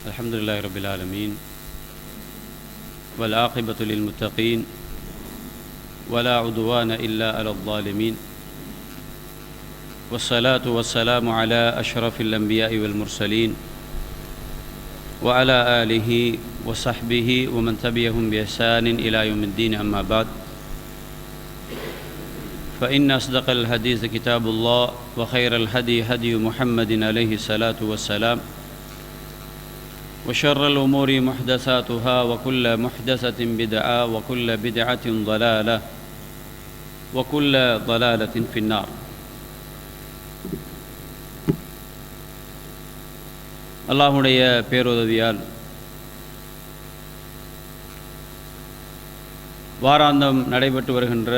الحمد لله رب العالمين والعاقبة للمتقين ولا عدوان إلا على الظالمين والصلاة والسلام على أشرف الأنبياء والمرسلين وعلى آله وصحبه ومن تبعهم بإحسان إلى يوم الدين. أما بعد، فإن أصدق الحديث كتاب الله وخير الهدي هدي محمد عليه الصلاة والسلام وشر الأمور محدثاتها وكل محدثة بدعة وكل بدعة ضلالة وكل ضلالة في النار. அல்லாஹ்வுடைய பேருதவியால் வாராந்தம் நடைபெற்று வருகின்ற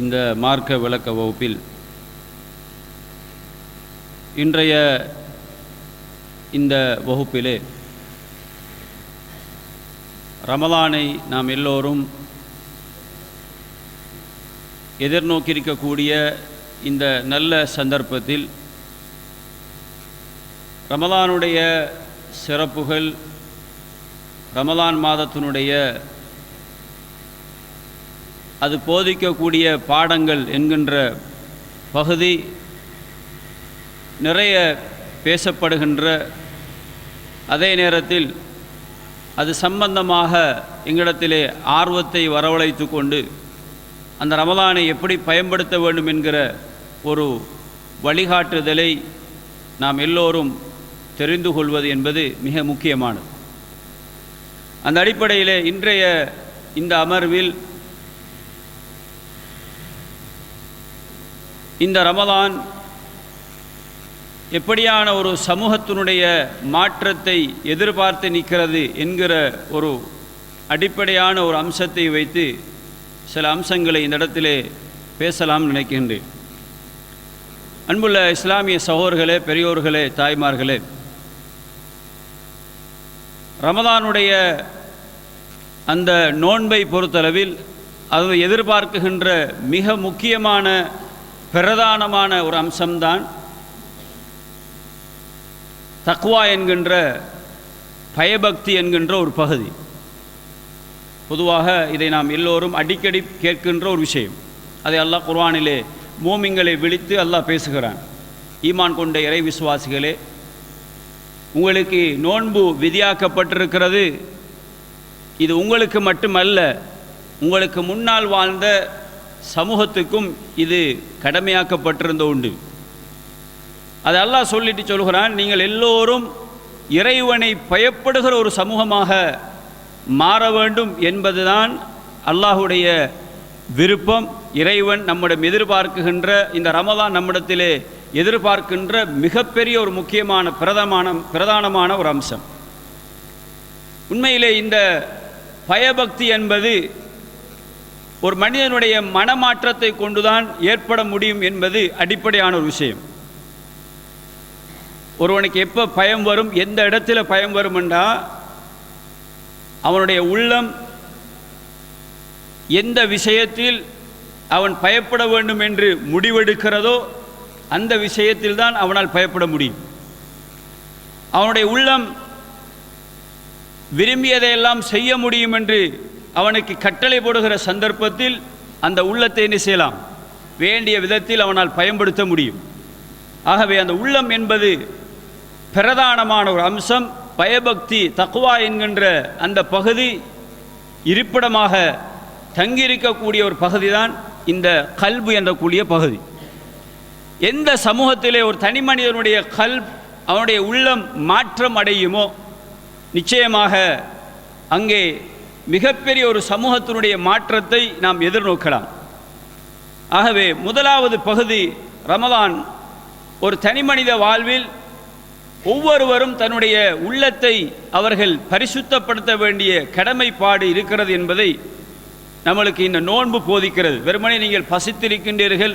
இந்த மார்க்க விளக்க வகுப்பில் இன்றைய இந்த வகுப்பிலே ரமலானை நாம் எல்லோரும் எதிர்நோக்கியிருக்கக்கூடிய இந்த நல்ல சந்தர்ப்பத்தில் ரமலானுடைய சிறப்புகள், ரமலான் மாதத்தினுடைய அது போதிக்கக்கூடிய பாடங்கள் என்கின்ற பகுதி நிறைய பேசப்படுகின்ற அதே நேரத்தில் அது சம்பந்தமாக எங்களிடத்திலே ஆர்வத்தை வரவழைத்து கொண்டு அந்த ரமலானை எப்படி பயன்படுத்த வேண்டும் என்கிற ஒரு வழிகாட்டுதலை நாம் எல்லோரும் தெரிந்து கொள்வது என்பது மிக முக்கியமானது. அந்த அடிப்படையிலே இன்றைய இந்த அமர்வில் இந்த ரமலான் எப்படியான ஒரு சமூகத்தினுடைய மாற்றத்தை எதிர்பார்த்து நிற்கிறது என்கிற ஒரு அடிப்படையான ஒரு அம்சத்தை வைத்து சில அம்சங்களை இந்த இடத்திலே பேசலாம் நினைக்கின்றேன். அன்புள்ள இஸ்லாமிய சகோதரர்களே, பெரியோர்களே, தாய்மார்களே, ரமலானுடைய அந்த நோன்பை பொறுத்தளவில் அது எதிர்பார்க்குகின்ற மிக முக்கியமான பிரதானமான ஒரு அம்சம்தான் தக்வா என்கின்ற பயபக்தி என்கின்ற ஒரு பகுதி. பொதுவாக இதை நாம் எல்லோரும் அடிக்கடி கேட்கின்ற ஒரு விஷயம். அதை அல்லாஹ் குர்ஆனிலே மூமின்களை விழித்து அல்லாஹ் பேசுகிறான். ஈமான் கொண்ட இறை விசுவாசிகளே, உங்களுக்கு நோன்பு விதியாக்கப்பட்டிருக்கிறது. இது உங்களுக்கு மட்டுமல்ல, உங்களுக்கு முன்னால் வாழ்ந்த சமூகத்துக்கும் இது கடமையாக்கப்பட்டிருந்த உண்டு. அது அல்லாஹ் சொல்லிட்டு சொல்கிறான், நீங்கள் எல்லோரும் இறைவனை பயப்படுகிற ஒரு சமூகமாக மாற வேண்டும் என்பதுதான் அல்லாஹுடைய விருப்பம். இறைவன் நம்மிடம் எதிர்பார்க்குகின்ற இந்த ரமலான் நம்மிடத்திலே எதிர்பார்க்கின்ற மிகப்பெரிய ஒரு முக்கியமான பிரதானமான ஒரு அம்சம். உண்மையிலே இந்த பயபக்தி என்பது ஒரு மனிதனுடைய மனமாற்றத்தை கொண்டுதான் ஏற்பட முடியும் என்பது அடிப்படையான ஒரு விஷயம். ஒருவனுக்கு எப்போ பயம் வரும், எந்த இடத்துல பயம் வரும் என்றால், அவனுடைய உள்ளம் எந்த விஷயத்தில் அவன் பயப்பட வேண்டும் என்று முடிவெடுக்கிறதோ அந்த விஷயத்தில் தான் அவனால் பயப்பட முடியும். அவனுடைய உள்ளம் விரும்பியதையெல்லாம் செய்ய முடியும் என்று அவனுக்கு கட்டளை போடுகிற சந்தர்ப்பத்தில் அந்த உள்ளத்தை என்ன செய்யலாம், வேண்டிய விதத்தில் அவனால் பயன்படுத்த முடியும். ஆகவே அந்த உள்ளம் என்பது பிரதானமான ஒரு அம்சம். பயபக்தி தக்வா என்கின்ற அந்த பகுதி இருப்பிடமாக தங்கியிருக்கக்கூடிய ஒரு பகுதி தான் இந்த கல்பு என்ற கூடிய பகுதி. எந்த சமூகத்திலே ஒரு தனி மனிதனுடைய அவனுடைய உள்ளம் மாற்றம் அடையுமோ நிச்சயமாக அங்கே மிகப்பெரிய ஒரு சமூகத்தினுடைய மாற்றத்தை நாம் எதிர்நோக்கலாம். ஆகவே முதலாவது பகுதி ரமலான் ஒரு தனி மனித வாழ்வில் ஒவ்வொருவரும் தன்னுடைய உள்ளத்தை அவர்கள் பரிசுத்தப்படுத்த வேண்டிய கடமைப்பாடு இருக்கிறது என்பதை நம்மளுக்கு இந்த நோன்பு போதிக்கிறது. வெறுமனே நீங்கள் பசித்திருக்கின்றீர்கள்,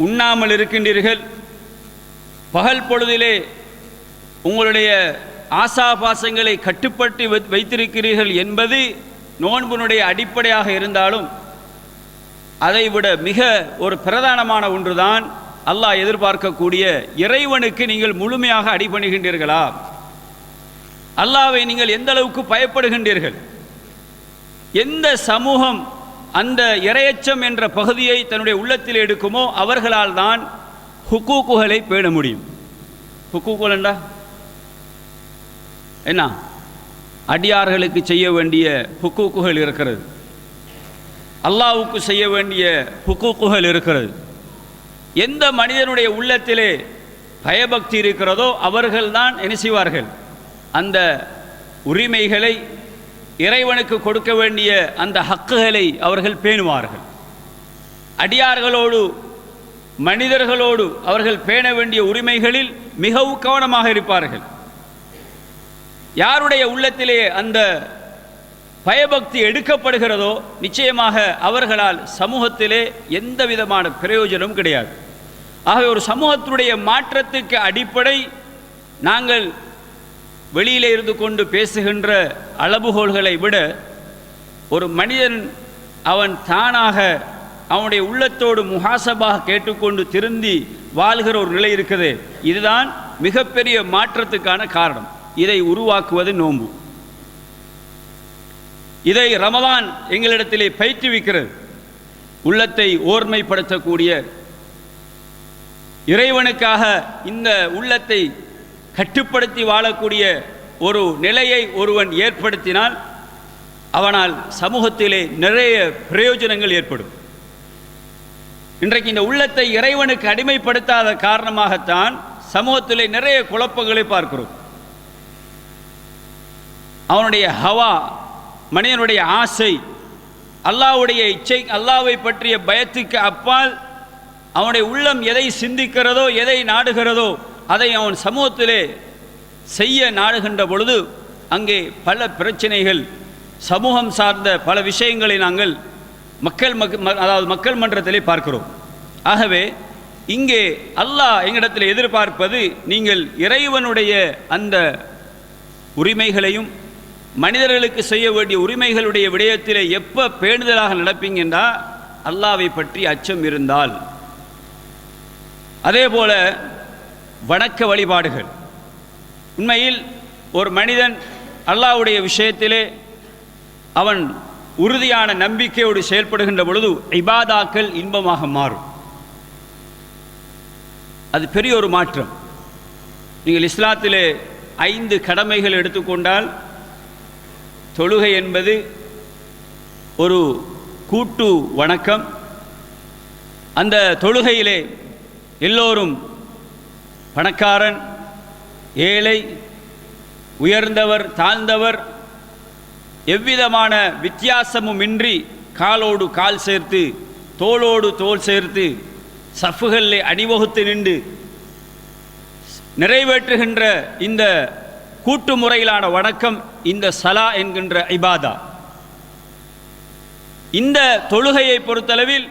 உண்ணாமல் இருக்கின்றீர்கள், பகல் பொழுதிலே உங்களுடைய ஆசாபாசங்களை கட்டுப்படுத்தி வைத்திருக்கிறீர்கள் என்பது நோன்பினுடைய அடிப்படையாக இருந்தாலும் அதைவிட மிக ஒரு பிரதானமான ஒன்றுதான் அல்லாஹ் எதிர்பார்க்கக்கூடிய இறைவனுக்கு நீங்கள் முழுமையாக அடிபணிகின்றீர்களா? அல்லாஹ்வை நீங்கள் எந்த அளவுக்கு பயப்படுகின்றீர்கள்? எந்த சமூகம் அந்த இறையச்சம் என்ற பகுதியை தன்னுடைய உள்ளத்தில் எடுக்குமோ அவர்களால் தான் ஹுக்கூக்குகளை பேண முடியும். ஹுக்கூக்குகள் என்றா என்ன? அடியார்களுக்கு செய்ய வேண்டிய ஹுக்கூக்குகள் இருக்கிறது, அல்லாஹ்வுக்கு செய்ய வேண்டிய ஹுக்கூக்குகள் இருக்கிறது. எந்த மனிதனுடைய உள்ளத்திலே பயபக்தி இருக்கிறதோ அவர்கள்தான் என்ன செய்வார்கள்? அந்த உரிமைகளை, இறைவனுக்கு கொடுக்க வேண்டிய அந்த ஹக்குகளை அவர்கள் பேணுவார்கள். அடியார்களோடு, மனிதர்களோடு அவர்கள் பேண வேண்டிய உரிமைகளில் மிகவும் கவனமாக இருப்பார்கள். யாருடைய உள்ளத்திலே அந்த பயபக்தி எடுக்கப்படுகிறதோ நிச்சயமாக அவர்களால் சமூகத்திலே எந்த விதமான பிரயோஜனமும் கிடையாது. ஆகவே ஒரு சமூகத்தினுடைய மாற்றத்துக்கு அடிப்படை நாங்கள் வெளியிலே இருந்து கொண்டு பேசுகின்ற அளவுகோல்களை விட ஒரு மனிதன் அவன் தானாக அவனுடைய உள்ளத்தோடு முஹாசபாக கேட்டுக்கொண்டு திருந்தி வாழ்கிற ஒரு நிலை இருக்குது. இதுதான் மிகப்பெரிய மாற்றத்துக்கான காரணம். இதை உருவாக்குவது நோன்பு. இதை ரமலான் எங்களிடத்திலே பயிற்றுவிக்கிறது. உள்ளத்தை ஓர்மைப்படுத்தக்கூடிய, இறைவனுக்காக இந்த உள்ளத்தை கட்டுப்படுத்தி வாழக்கூடிய ஒரு நிலையை ஒருவன் ஏற்படுத்தினால் அவனால் சமூகத்திலே நிறைய பிரயோஜனங்கள் ஏற்படும். இன்றைக்கு இந்த உள்ளத்தை இறைவனுக்கு அடிமைப்படுத்தாத காரணமாகத்தான் சமூகத்திலே நிறைய குழப்பங்களை பார்க்கிறோம். அவனுடைய ஹவா, மனிதனுடைய ஆசை, அல்லாஹ்வுடைய இச்சை, அல்லாஹ்வை பற்றிய பயத்துக்கு அப்பால் அவனுடைய உள்ளம் எதை சிந்திக்கிறதோ, எதை நாடுகிறதோ அதை அவன் சமூகத்திலே செய்ய நாடுகின்ற பொழுது அங்கே பல பிரச்சனைகள், சமூகம் சார்ந்த பல விஷயங்களை நாங்கள் மக்கள் மன்றத்திலே பார்க்கிறோம். ஆகவே இங்கே அல்லாஹ் எங்களிடத்தில் எதிர்பார்ப்பது, நீங்கள் இறைவனுடைய அந்த உரிமைகளையும் மனிதர்களுக்கு செய்ய வேண்டிய உரிமைகளுடைய விடயத்திலே எப்போ பேணுதலாக நடப்பீங்கன்னா அல்லாஹ்வை பற்றி அச்சம் இருந்தால். அதே போல வணக்க வழிபாடுகள், உண்மையில் ஒரு மனிதன் அல்லாஹ்வுடைய விஷயத்திலே அவன் உறுதியான நம்பிக்கையோடு செயல்படுகின்ற பொழுது இபாதாக்கள் இன்பமாக மாறும். அது பெரிய ஒரு மாற்றம். நீங்கள் இஸ்லாத்திலே 5 கடமைகள் எடுத்துக்கொண்டால் தொழுகை என்பது ஒரு கூட்டு வணக்கம். அந்த தொழுகையிலே எல்லோரும் பணக்காரன், ஏழை, உயர்ந்தவர், தாழ்ந்தவர் எவ்விதமான வித்தியாசமுமின்றி காலோடு கால் சேர்த்து, தோளோடு தோள் சேர்த்து சஃப்புகளிலே அணிவகுத்து நின்று நிறைவேற்றுகின்ற இந்த கூட்டு முறையிலான வணக்கம் இந்த சலா என்கின்ற இபாதா. இந்த தொழுகையை பொறுத்தளவில்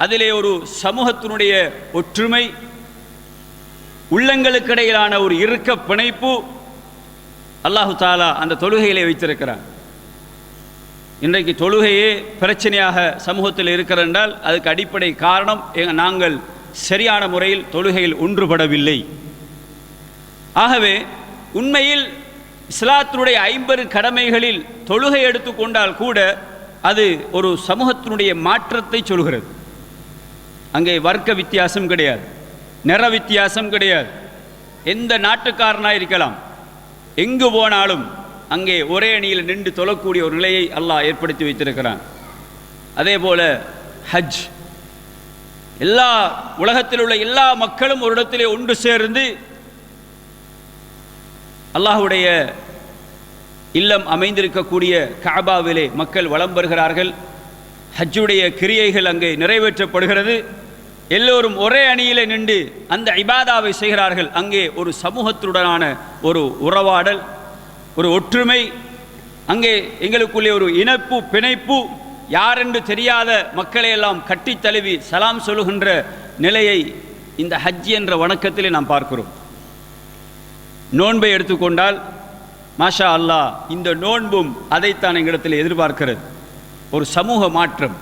அதிலே ஒரு சமூகத்தினுடைய ஒற்றுமை, உள்ளங்களுக்கிடையிலான ஒரு இறுக்க பிணைப்பு அல்லாஹு தாலா அந்த தொழுகையிலே வைத்திருக்கிறான். இன்றைக்கு தொழுகையே பிரச்சனையாக சமூகத்தில் இருக்கிறது என்றால் அதுக்கு அடிப்படை காரணம் நாங்கள் சரியான முறையில் தொழுகையில் ஒன்றுபடவில்லை. ஆகவே உண்மையில் இஸ்லாத்தினுடைய 50 கடமைகளில் தொழுகை எடுத்துக்கொண்டால் கூட அது ஒரு சமூகத்தினுடைய மாற்றத்தை சொல்கிறது. அங்கே வர்க்க வித்தியாசம் கிடையாது, நிற வித்தியாசம் கிடையாது. எந்த நாட்டுக்காரனாக இருக்கலாம், எங்கு போனாலும் அங்கே ஒரே அணியில் நின்று தொழக்கூடிய ஒரு நிலையை அல்லாஹ் ஏற்படுத்தி வைத்திருக்கிறான். அதே போல ஹஜ், எல்லா உலகத்தில் உள்ள எல்லா மக்களும் ஒரு இடத்திலே ஒன்று சேர்ந்து அல்லாஹ்வுடைய இல்லம் அமைந்திருக்கக்கூடிய கஅபாவிலே மக்கள் வலம் வருகிறார்கள். ஹஜ்ஜுடைய கிரியைகள் அங்கே நிறைவேற்றப்படுகிறது. எல்லோரும் ஒரே அணியிலே நின்று அந்த இபாதாவை செய்கிறார்கள். அங்கே ஒரு சமூகத்துடனான ஒரு உறவாடல், ஒரு ஒற்றுமை, அங்கே எங்களுக்குள்ளே ஒரு இணைப்பு, பிணைப்பு, யாரென்று தெரியாத மக்களையெல்லாம் கட்டி தழுவி சலாம் சொல்லுகின்ற நிலையை இந்த ஹஜ் என்ற வணக்கத்திலே நாம் பார்க்கிறோம். நோன்பை எடுத்துக்கொண்டால் மாஷா அல்லாஹ், இந்த நோன்பும் அதைத்தான் எங்களிடத்தில் எதிர்பார்க்கிறது, ஒரு சமூக மாற்றம்.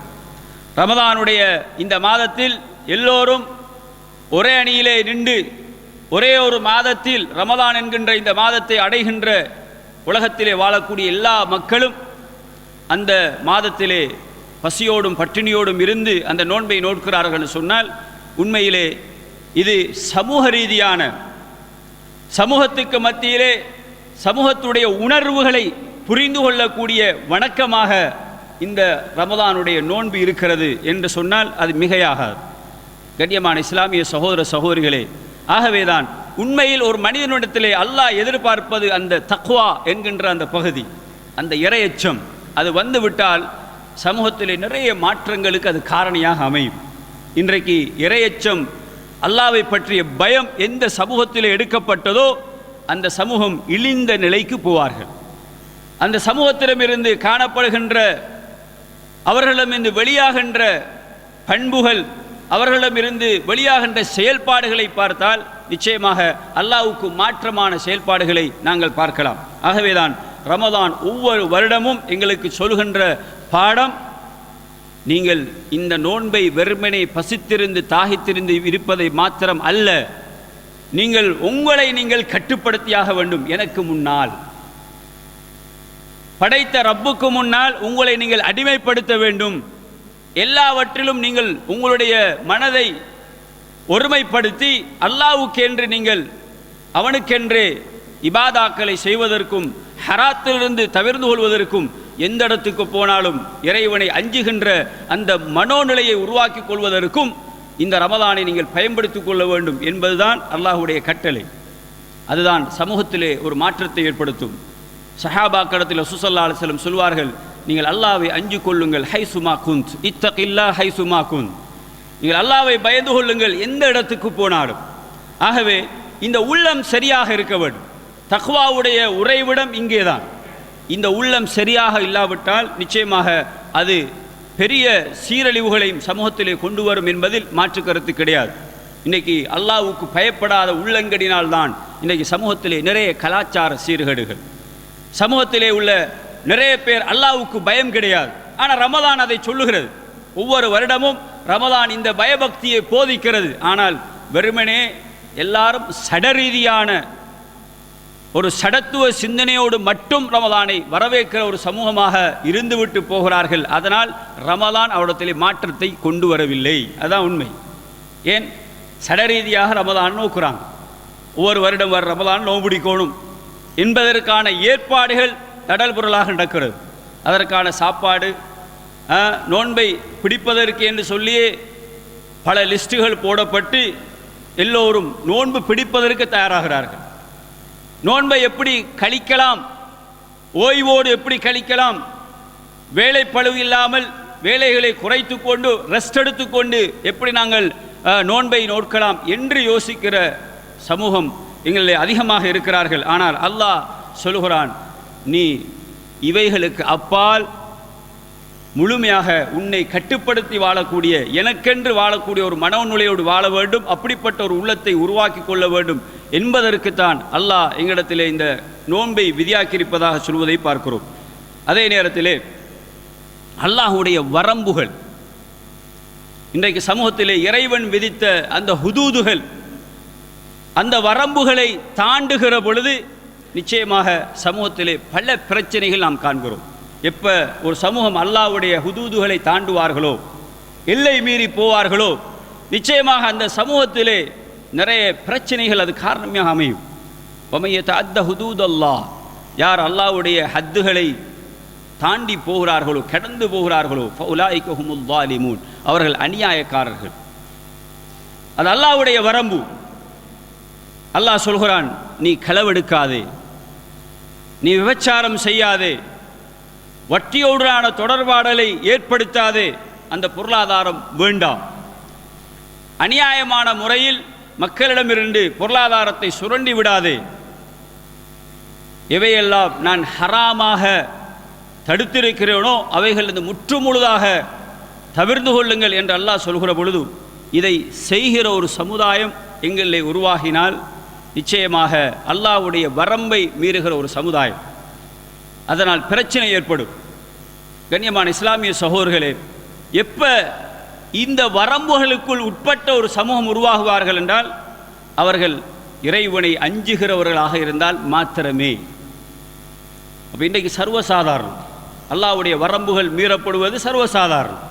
ரமதானுடைய இந்த மாதத்தில் எல்லோரும் ஒரே அணியிலே நின்று ஒரே ஒரு மாதத்தில் ரமதான் என்கின்ற இந்த மாதத்தை அடைகின்ற உலகத்திலே வாழக்கூடிய எல்லா மக்களும் அந்த மாதத்திலே பசியோடும் பட்டினியோடும் இருந்து அந்த நோன்பை நோட்கிறார்கள் சொன்னால் உண்மையிலே இது சமூக ரீதியான சமூகத்துக்கு மத்தியிலே சமூகத்துடைய உணர்வுகளை புரிந்து கொள்ளக்கூடிய வணக்கமாக இந்த ரமதானுடைய நோன்பு இருக்கிறது என்று சொன்னால் அது மிகையாகாது. கண்ணியமான இஸ்லாமிய சகோதர சகோதரிகளே, ஆகவேதான் உண்மையில் ஒரு மனிதனிடத்திலே அல்லாஹ் எதிர்பார்ப்பது அந்த தக்வா என்கின்ற அந்த பகுதி, அந்த இறையச்சம். அது வந்துவிட்டால் சமூகத்திலே நிறைய மாற்றங்களுக்கு அது காரணியாக அமையும். இன்றைக்கு இறையச்சம் அல்லாஹ்வை பற்றிய பயம் எந்த சமூகத்திலே எடுக்கப்பட்டதோ அந்த சமூகம் இழிந்த நிலைக்கு போவார்கள். அந்த சமூகத்திடமிருந்து காணப்படுகின்ற அவர்களிடமிருந்து வெளியாகின்ற பண்புகள், அவர்களிடமிருந்து வெளியாகின்ற செயல்பாடுகளை பார்த்தால் நிச்சயமாக அல்லாஹ்வுக்கு மாற்றமான செயல்பாடுகளை நாங்கள் பார்க்கலாம். ஆகவேதான் ரமதான் ஒவ்வொரு வருடமும் எங்களுக்கு சொல்கின்ற பாடம், நீங்கள் இந்த நோன்பை வெறுமனே பசித்திருந்து தாகித்திருந்து இருப்பதை மாத்திரம் அல்ல, நீங்கள் உங்களை நீங்கள் கட்டுப்படுத்தியாக வேண்டும். எனக்கு முன்னால் படைத்த ரப்புக்கு முன்னால் உங்களை நீங்கள் அடிமைப்படுத்த வேண்டும். எல்லாவற்றிலும் நீங்கள் உங்களுடைய மனதை ஒருமைப்படுத்தி அல்லாஹ்வுக்கென்று நீங்கள் அவனுக்கென்றே இபாதாக்களை செய்வதற்கும் ஹராத்திலிருந்து தவிர்ந்து கொள்வதற்கும் எந்த இடத்துக்கு போனாலும் இறைவனை அஞ்சுகின்ற அந்த மனோநிலையை உருவாக்கி கொள்வதற்கும் இந்த ரமதானை நீங்கள் பயன்படுத்திக் கொள்ள வேண்டும் என்பதுதான் அல்லாஹ்வுடைய கட்டளை. அதுதான் சமூகத்திலே ஒரு மாற்றத்தை ஏற்படுத்தும். சஹாபாக்களிடத்தில் ஸல்லல்லாஹு அலைஹி வஸல்லம் சொல்வார்கள், நீங்கள் அல்லாஹ்வை அஞ்சு கொள்ளுங்கள், ஹைசுமா குந்த் இத்தகில்லா ஹைசுமா குந்த், நீங்கள் அல்லாஹ்வை பயந்து கொள்ளுங்கள் எந்த இடத்துக்கு போனாலும். ஆகவே இந்த உள்ளம் சரியாக இருக்க வேண்டும். தக்வாவுடைய உறைவிடம் இங்கேதான். இந்த உள்ளம் சரியாக இல்லாவிட்டால் நிச்சயமாக அது பெரிய சீரழிவுகளையும் சமூகத்திலே கொண்டு வரும் என்பதில் மாற்று கருத்து கிடையாது. இன்றைக்கி அல்லாஹ்வுக்கு பயப்படாத உள்ளங்கடினால்தான் இன்றைக்கி சமூகத்திலே நிறைய கலாச்சார சீர்கேடுகள், சமூகத்திலே உள்ள நிறைய பேர் அல்லாஹ்வுக்கு பயம் கிடையாது. ஆனால் ரமதான் அதை சொல்லுகிறது. ஒவ்வொரு வருடமும் ரமதான் இந்த பயபக்தியை போதிக்கிறது. ஆனால் வெறுமனே எல்லாரும் சடரீதியான ஒரு சடத்துவ சிந்தனையோடு மட்டும் ரமதானை வரவேற்கிற ஒரு சமூகமாக இருந்துவிட்டு போகிறார்கள். அதனால் ரமதான் அவரிடத்திலே மாற்றத்தை கொண்டு வரவில்லை. அதுதான் உண்மை. ஏன் சடரீதியாக ரமதான் நோக்குறாங்க. ஒவ்வொரு வருடம் வர ரமதான் நோம்பிடிக்கணும் என்பதற்கான ஏற்பாடுகள் தடல் பொருளாக நடக்கிறது. அதற்கான சாப்பாடு, நோன்பை பிடிப்பதற்கு என்று சொல்லியே பல லிஸ்ட்டுகள் போடப்பட்டு எல்லோரும் நோன்பு பிடிப்பதற்கு தயாராகிறார்கள். நோன்பை எப்படி கழிக்கலாம், ஓய்வோடு எப்படி கழிக்கலாம், வேலைப்பளு இல்லாமல் வேலைகளை குறைத்து கொண்டு ரெஸ்ட் எடுத்துக்கொண்டு எப்படி நாங்கள் நோன்பை நோக்கலாம் என்று யோசிக்கிற சமூகம் எங்களில் அதிகமாக இருக்கிறார்கள். ஆனால் அல்லாஹ் சொல்லுகிறான், நீ இவைகளுக்கு அப்பால் முழுமையாக உன்னை கட்டுப்படுத்தி வாழக்கூடிய, எனக்கென்று வாழக்கூடிய ஒரு மனோநிலையோடு வாழ வேண்டும். அப்படிப்பட்ட ஒரு உள்ளத்தை உருவாக்கி கொள்ள வேண்டும் என்பதற்குத்தான் அல்லாஹ் எங்களிடத்திலே இந்த நோன்பை விதியாக்கியிருப்பதாக சொல்வதை பார்க்கிறோம். அதே நேரத்திலே அல்லாஹுடைய வரம்புகள், இன்றைக்கு சமூகத்திலே இறைவன் விதித்த அந்த ஹுதூதுகள், அந்த வரம்புகளை தாண்டுகிற பொழுது நிச்சயமாக சமூகத்திலே பல பிரச்சனைகள் நாம் காண்கிறோம். எப்போ ஒரு சமூகம் அல்லாஹ்வுடைய ஹுதூதுகளை தாண்டுவார்களோ, எல்லை மீறி போவார்களோ, நிச்சயமாக அந்த சமூகத்திலே நிறைய பிரச்சனைகள் அது காரணமாக அமையும். வமையத்த அத்த ஹுதூத் அல்லாஹ், யார் அல்லாஹ்வுடைய ஹத்துகளை தாண்டி போகிறார்களோ, கடந்து போகிறார்களோ, ஃபஉலாயிக ஹுமுல் ஸாலிமூன், அவர்கள் அநியாயக்காரர்கள். அது அல்லாஹ்வுடைய வரம்பு. அல்லாஹ் சொல்கிறான், நீ களவெடுக்காதே, நீ விபச்சாரம் செய்யாதே, வட்டியோடான தொடர்பாடலை ஏற்படுத்தாதே, அந்த பொருளாதாரம் வேண்டாம், அநியாயமான முறையில் மக்களிடமிருந்து பொருளாதாரத்தை சுரண்டி விடாதே, எவையெல்லாம் நான் ஹராமாக தடுத்திருக்கிறேனோ அவைகளிலிருந்து முற்றுமுழுதாக தவிர்ந்து கொள்ளுங்கள் என்று அல்லாஹ் சொல்கிற பொழுது, இதை செய்கிற ஒரு சமுதாயம் எங்களிலே உருவாகினால் நிச்சயமாக அல்லாஹ்வுடைய வரம்பை மீறுகிற ஒரு சமுதாயம், அதனால் பிரச்சனை ஏற்படும். கண்ணியமான இஸ்லாமிய சகோதரர்களே, எப்போ இந்த வரம்புகளுக்குள் உட்பட்ட ஒரு சமூகம் உருவாகுவார்கள் என்றால் அவர்கள் இறைவனை அஞ்சுகிறவர்களாக இருந்தால் மாத்திரமே. அப்போ இன்றைக்கு சர்வசாதாரணம், அல்லாஹ்வுடைய வரம்புகள் மீறப்படுவது சர்வசாதாரணம்.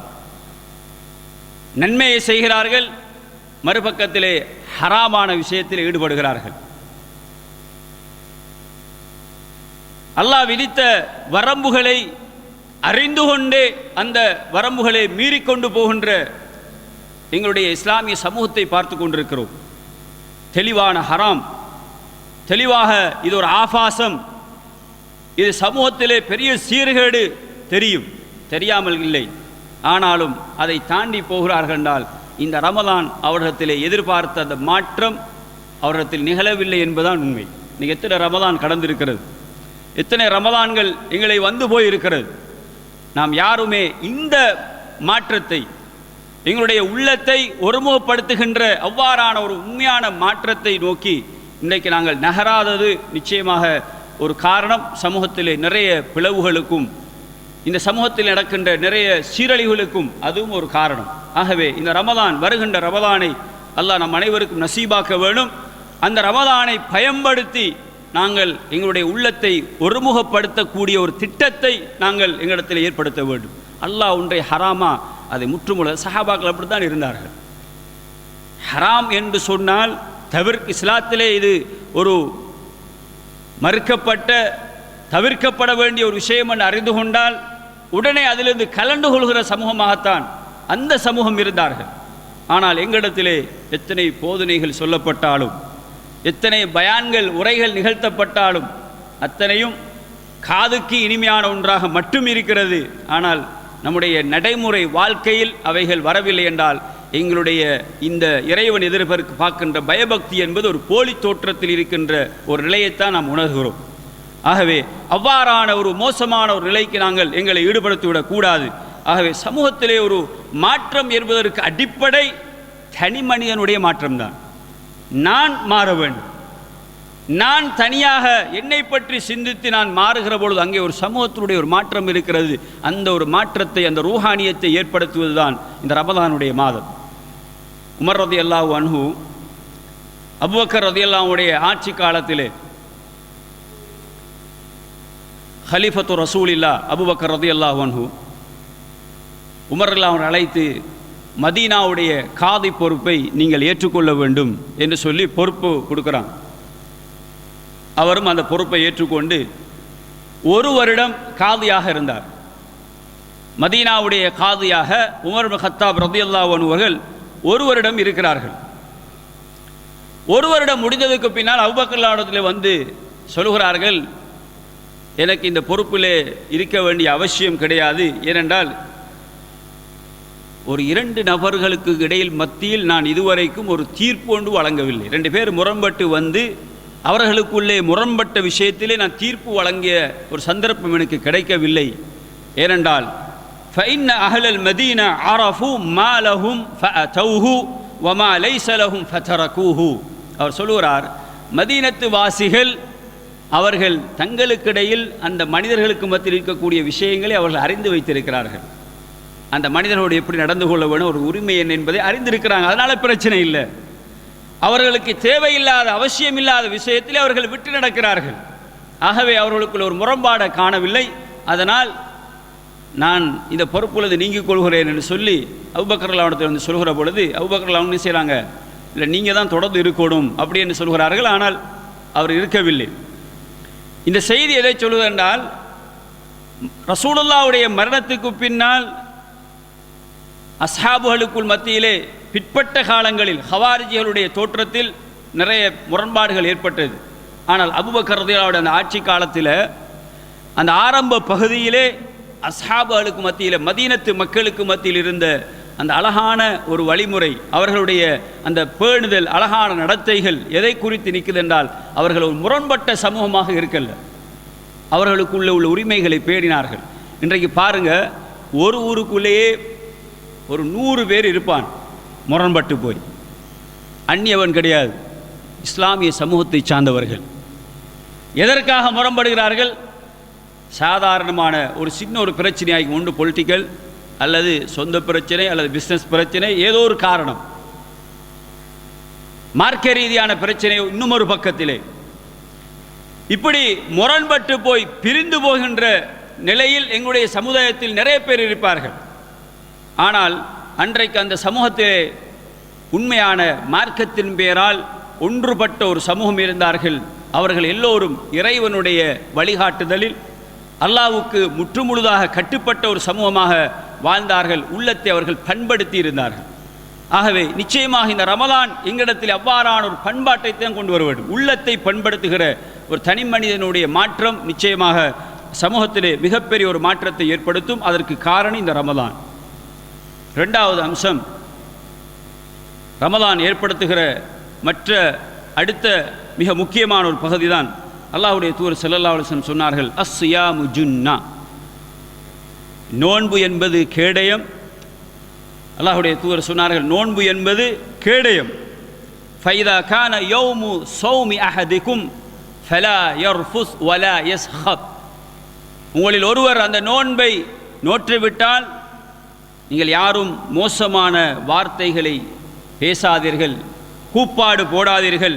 நன்மையை செய்கிறார்கள், மறுபக்கத்திலே ஹராமான விஷயத்தில் ஈடுபடுகிறார்கள். அல்லாஹ் விதித்த வரம்புகளை அறிந்து கொண்டே அந்த வரம்புகளை மீறிக்கொண்டு போகின்ற எங்களுடைய இஸ்லாமிய சமூகத்தை பார்த்து கொண்டிருக்கிறோம். தெளிவான ஹராம், தெளிவாக இது ஒரு ஆபாசம், இது சமூகத்திலே பெரிய சீர்கேடு தெரியும், தெரியாமல் இல்லை. ஆனாலும் அதை தாண்டி போகிறார்கள் என்றால் இந்த ரமலான் அவர்களிடத்திலே எதிர்பார்த்த அந்த மாற்றம் அவர்களிடத்தில் நிகழவில்லை என்பதுதான் உண்மை. இன்னைக்கு எத்தனை ரமலான் கடந்திருக்கிறது, எத்தனை ரமலான்கள் எங்களை வந்து போயிருக்கிறது. நாம் யாருமே இந்த மாற்றத்தை, எங்களுடைய உள்ளத்தை ஒருமுகப்படுத்துகின்ற அவ்வாறான ஒரு உண்மையான மாற்றத்தை நோக்கி இன்றைக்கு நாங்கள் நகராதது நிச்சயமாக ஒரு காரணம். சமூகத்திலே நிறைய பிளவுகளுக்கும் இந்த சமூகத்தில் நடக்கின்ற நிறைய சீரழிவுகளுக்கும் அதுவும் ஒரு காரணம். ஆகவே இந்த ரமலான், வருகின்ற ரமலானை அல்லாஹ் நம் அனைவருக்கும் நசீபாக்க வேணும். அந்த ரமலானை பயன்படுத்தி நாங்கள் எங்களுடைய உள்ளத்தை ஒருமுகப்படுத்தக்கூடிய ஒரு திட்டத்தை நாங்கள் எங்களிடத்தில் ஏற்படுத்த வேண்டும். அல்லாஹ் ஒன்றை ஹராமா அதை முற்றுமுழ சஹாபாக்கள் அப்படித்தான் இருந்தார்கள். ஹராம் என்று சொன்னால் இஸ்லாத்திலே இது ஒரு மறுக்கப்பட்ட தவிர்க்கப்பட வேண்டிய ஒரு விஷயம் என்று அறிந்து கொண்டால் உடனே அதிலிருந்து கலந்து கொள்கிற சமூகமாகத்தான் அந்த சமூகம் இருந்தார்கள். ஆனால் எங்களிடத்திலே எத்தனை போதனைகள் சொல்லப்பட்டாலும், எத்தனை பயான்கள் உரைகள் நிகழ்த்தப்பட்டாலும் அத்தனையும் காதுக்கு இனிமையான ஒன்றாக மட்டும் இருக்கிறது. ஆனால் நம்முடைய நடைமுறை வாழ்க்கையில் அவைகள் வரவில்லை என்றால் எங்களுடைய இந்த இறைவன் எதிர்பார்க்க பார்க்கின்ற பயபக்தி என்பது ஒரு போலி தோற்றத்தில் இருக்கின்ற ஒரு நிலையைத்தான் நாம் உணர்கிறோம். ஆகவே அவ்வாறான ஒரு மோசமான ஒரு நிலைக்கு நாங்கள் எங்களை ஈடுபடுத்திவிடக் கூடாது. ஆகவே சமூகத்திலே ஒரு மாற்றம் என்பதற்கு அடிப்படை தனி மனிதனுடைய மாற்றம்தான். நான் மாற வேண்டும், நான் தனியாக என்னை பற்றி சிந்தித்து நான் மாறுகிற பொழுது அங்கே ஒரு சமூகத்தினுடைய ஒரு மாற்றம் இருக்கிறது. அந்த ஒரு மாற்றத்தை, அந்த ரூஹானியத்தை ஏற்படுத்துவதுதான் இந்த ரமலானுடைய மாதம். உமர் ரலியல்லாஹு அன்ஹு, அபூபக்கர் ரலியல்லாஹுடைய ஆட்சி காலத்திலே ஹலீஃபத்து ரசூலில்லா அபூபக்கர் ரலியல்லாஹு அன்ஹு உமர் ரலியல்லாஹு அழைத்து மதீனாவுடைய காதி பொறுப்பை நீங்கள் ஏற்றுக்கொள்ள வேண்டும் என்று சொல்லி பொறுப்பு கொடுக்குறான். அவரும் அந்த பொறுப்பை ஏற்றுக்கொண்டு ஒரு வருடம் காதியாக இருந்தார். மதீனாவுடைய காதியாக உமர் இப்னு கத்தாப் ரலியல்லாஹு அன்ஹு அவர்கள் ஒரு வருடம் இருக்கிறார்கள். ஒரு வருடம் முடிந்ததுக்கு பின்னால் அபூபக்கர் வந்து சொல்கிறார்கள், எனக்கு இந்த பொறுப்பிலே இருக்க வேண்டிய அவசியம் கிடையாது. ஏனென்றால் ஒரு 2 நபர்களுக்கு இடையில் மத்தியில் நான் இதுவரைக்கும் ஒரு தீர்ப்பு ஒன்று வழங்கவில்லை. 2 பேர் முரண்பட்டு வந்து அவர்களுக்குள்ளே முரண்பட்ட விஷயத்திலே நான் தீர்ப்பு வழங்கிய ஒரு சந்தர்ப்பம் எனக்கு கிடைக்கவில்லை. ஏனென்றால் فإن أهل المدينة عرفوا ما لهم فأتوه وما ليس لهم فتركوه. அவர் சொல்கிறார், மதீனத்து வாசிகள் அவர்கள் தங்களுக்கிடையில் அந்த மனிதர்களுக்கு மத்தியில் இருக்கக்கூடிய விஷயங்களை அவர்கள் அறிந்து வைத்திருக்கிறார்கள். அந்த மனிதர்களோடு எப்படி நடந்து கொள்ள வேணும், ஒரு உரிமை என்ன என்பதை அறிந்திருக்கிறாங்க. அதனால் பிரச்சனை இல்லை. அவர்களுக்கு தேவையில்லாத அவசியமில்லாத விஷயத்தில் அவர்கள் விட்டு நடக்கிறார்கள். ஆகவே அவர்களுக்குள்ள ஒரு முரண்பாடை காணவில்லை. அதனால் நான் இந்த பொறுப்புள்ளது நீங்கிக் கொள்கிறேன் என்று சொல்லி அபூபக்கர் அவனிடத்தில் வந்து சொல்கிற பொழுது அபூபக்கர் அவங்க செய்கிறாங்க, இல்லை நீங்கள் தான் தொடர்ந்து இருக்கணும் அப்படி என்று சொல்கிறார்கள். ஆனால் அவர் இருக்கவில்லை. இந்த செய்தி எதை சொல்வது என்றால், ரசூலுல்லாஹ்வுடைய மரணத்துக்கு பின்னால் அஸ்ஹாபுகளுக்குள் மத்தியிலே பிற்பட்ட காலங்களில் ஹவாரிஜிகளுடைய தோற்றத்தில் நிறைய முரண்பாடுகள் ஏற்பட்டது. ஆனால் அபூபக்கர் ரலியல்லாஹு அந்த ஆட்சி காலத்தில் அந்த ஆரம்ப பகுதியிலே அஸ்ஹாபுகளுக்கு மத்தியில், மதீனத்து மக்களுக்கு மத்தியில் இருந்த அந்த அழகான ஒரு வழிமுறை, அவர்களுடைய அந்த பேணுதல், அழகான நடத்தைகள் எதை குறித்து நிற்குது என்றால், அவர்கள் ஒரு முரண்பட்ட சமூகமாக இருக்கல்ல, அவர்களுக்குள்ள உள்ள உரிமைகளை பேணினார்கள். இன்றைக்கு பாருங்கள், ஒரு ஊருக்குள்ளேயே ஒரு 100 பேர் இருப்பான் முரண்பட்டு போய். அந்நியவன் கிடையாது, இஸ்லாமிய சமூகத்தை சார்ந்தவர்கள். எதற்காக முரண்படுகிறார்கள்? சாதாரணமான ஒரு சின்ன ஒரு பிரச்சனையாகி, ஒன்று பொலிட்டிக்கல் அல்லது சொந்த பிரச்சனை அல்லது பிஸ்னஸ் பிரச்சனை, ஏதோ ஒரு காரணம், மார்க்க ரீதியான பிரச்சனை இன்னும் ஒரு பக்கத்திலே, இப்படி முரண்பட்டு போய் பிரிந்து போகின்ற நிலையில் எங்களுடைய சமுதாயத்தில் நிறைய பேர் இருப்பார்கள். ஆனால் அன்றைக்கு அந்த சமூகத்திலே உண்மையான மார்க்கத்தின் பெயரால் ஒன்றுபட்ட ஒரு சமூகம் இருந்தார்கள். அவர்கள் எல்லோரும் இறைவனுடைய வழிகாட்டுதலில் அல்லாஹ்வுக்கு முற்றுமுழுதாக கட்டுப்பட்ட ஒரு சமூகமாக வாழ்ந்தார்கள். உள்ளத்தை அவர்கள் பண்படுத்தி இருந்தார்கள். ஆகவே நிச்சயமாக இந்த ரமலான் எங்களிடத்தில் அவ்வாறான ஒரு பண்பாட்டை தான் கொண்டு வர வேண்டும். உள்ளத்தை பண்படுத்துகிற ஒரு தனி மனிதனுடைய மாற்றம் நிச்சயமாக சமூகத்திலே மிகப்பெரிய ஒரு மாற்றத்தை ஏற்படுத்தும். அதற்கு காரணம் இந்த ரமலான். இரண்டாவது அம்சம், ரமலான் ஏற்படுத்துகிற மற்ற அடுத்த மிக முக்கியமான ஒரு பகுதி தான் அல்லாஹ்வுடைய தூதர் ஸல்லல்லாஹு அலைஹி வஸல்லம் சொன்னார்கள், அஸ்ஸியாமு ஜுன்னா, நோன்பு என்பது கேடயம். அல்லாஹ்வுடைய தூதர் சொன்னார்கள், நோன்பு என்பது கேடயம். ஃபைதா கான யௌமு ஸௌமி அஹதிக்கும் ஃபலா யர்ஃபுஸ் வலா யஸ்ஹப், உங்களில் ஒருவர் அந்த நோன்பை நோற்றுவிட்டால் நீங்கள் யாரும் மோசமான வார்த்தைகளை பேசாதீர்கள், கூப்பாடு போடாதீர்கள்.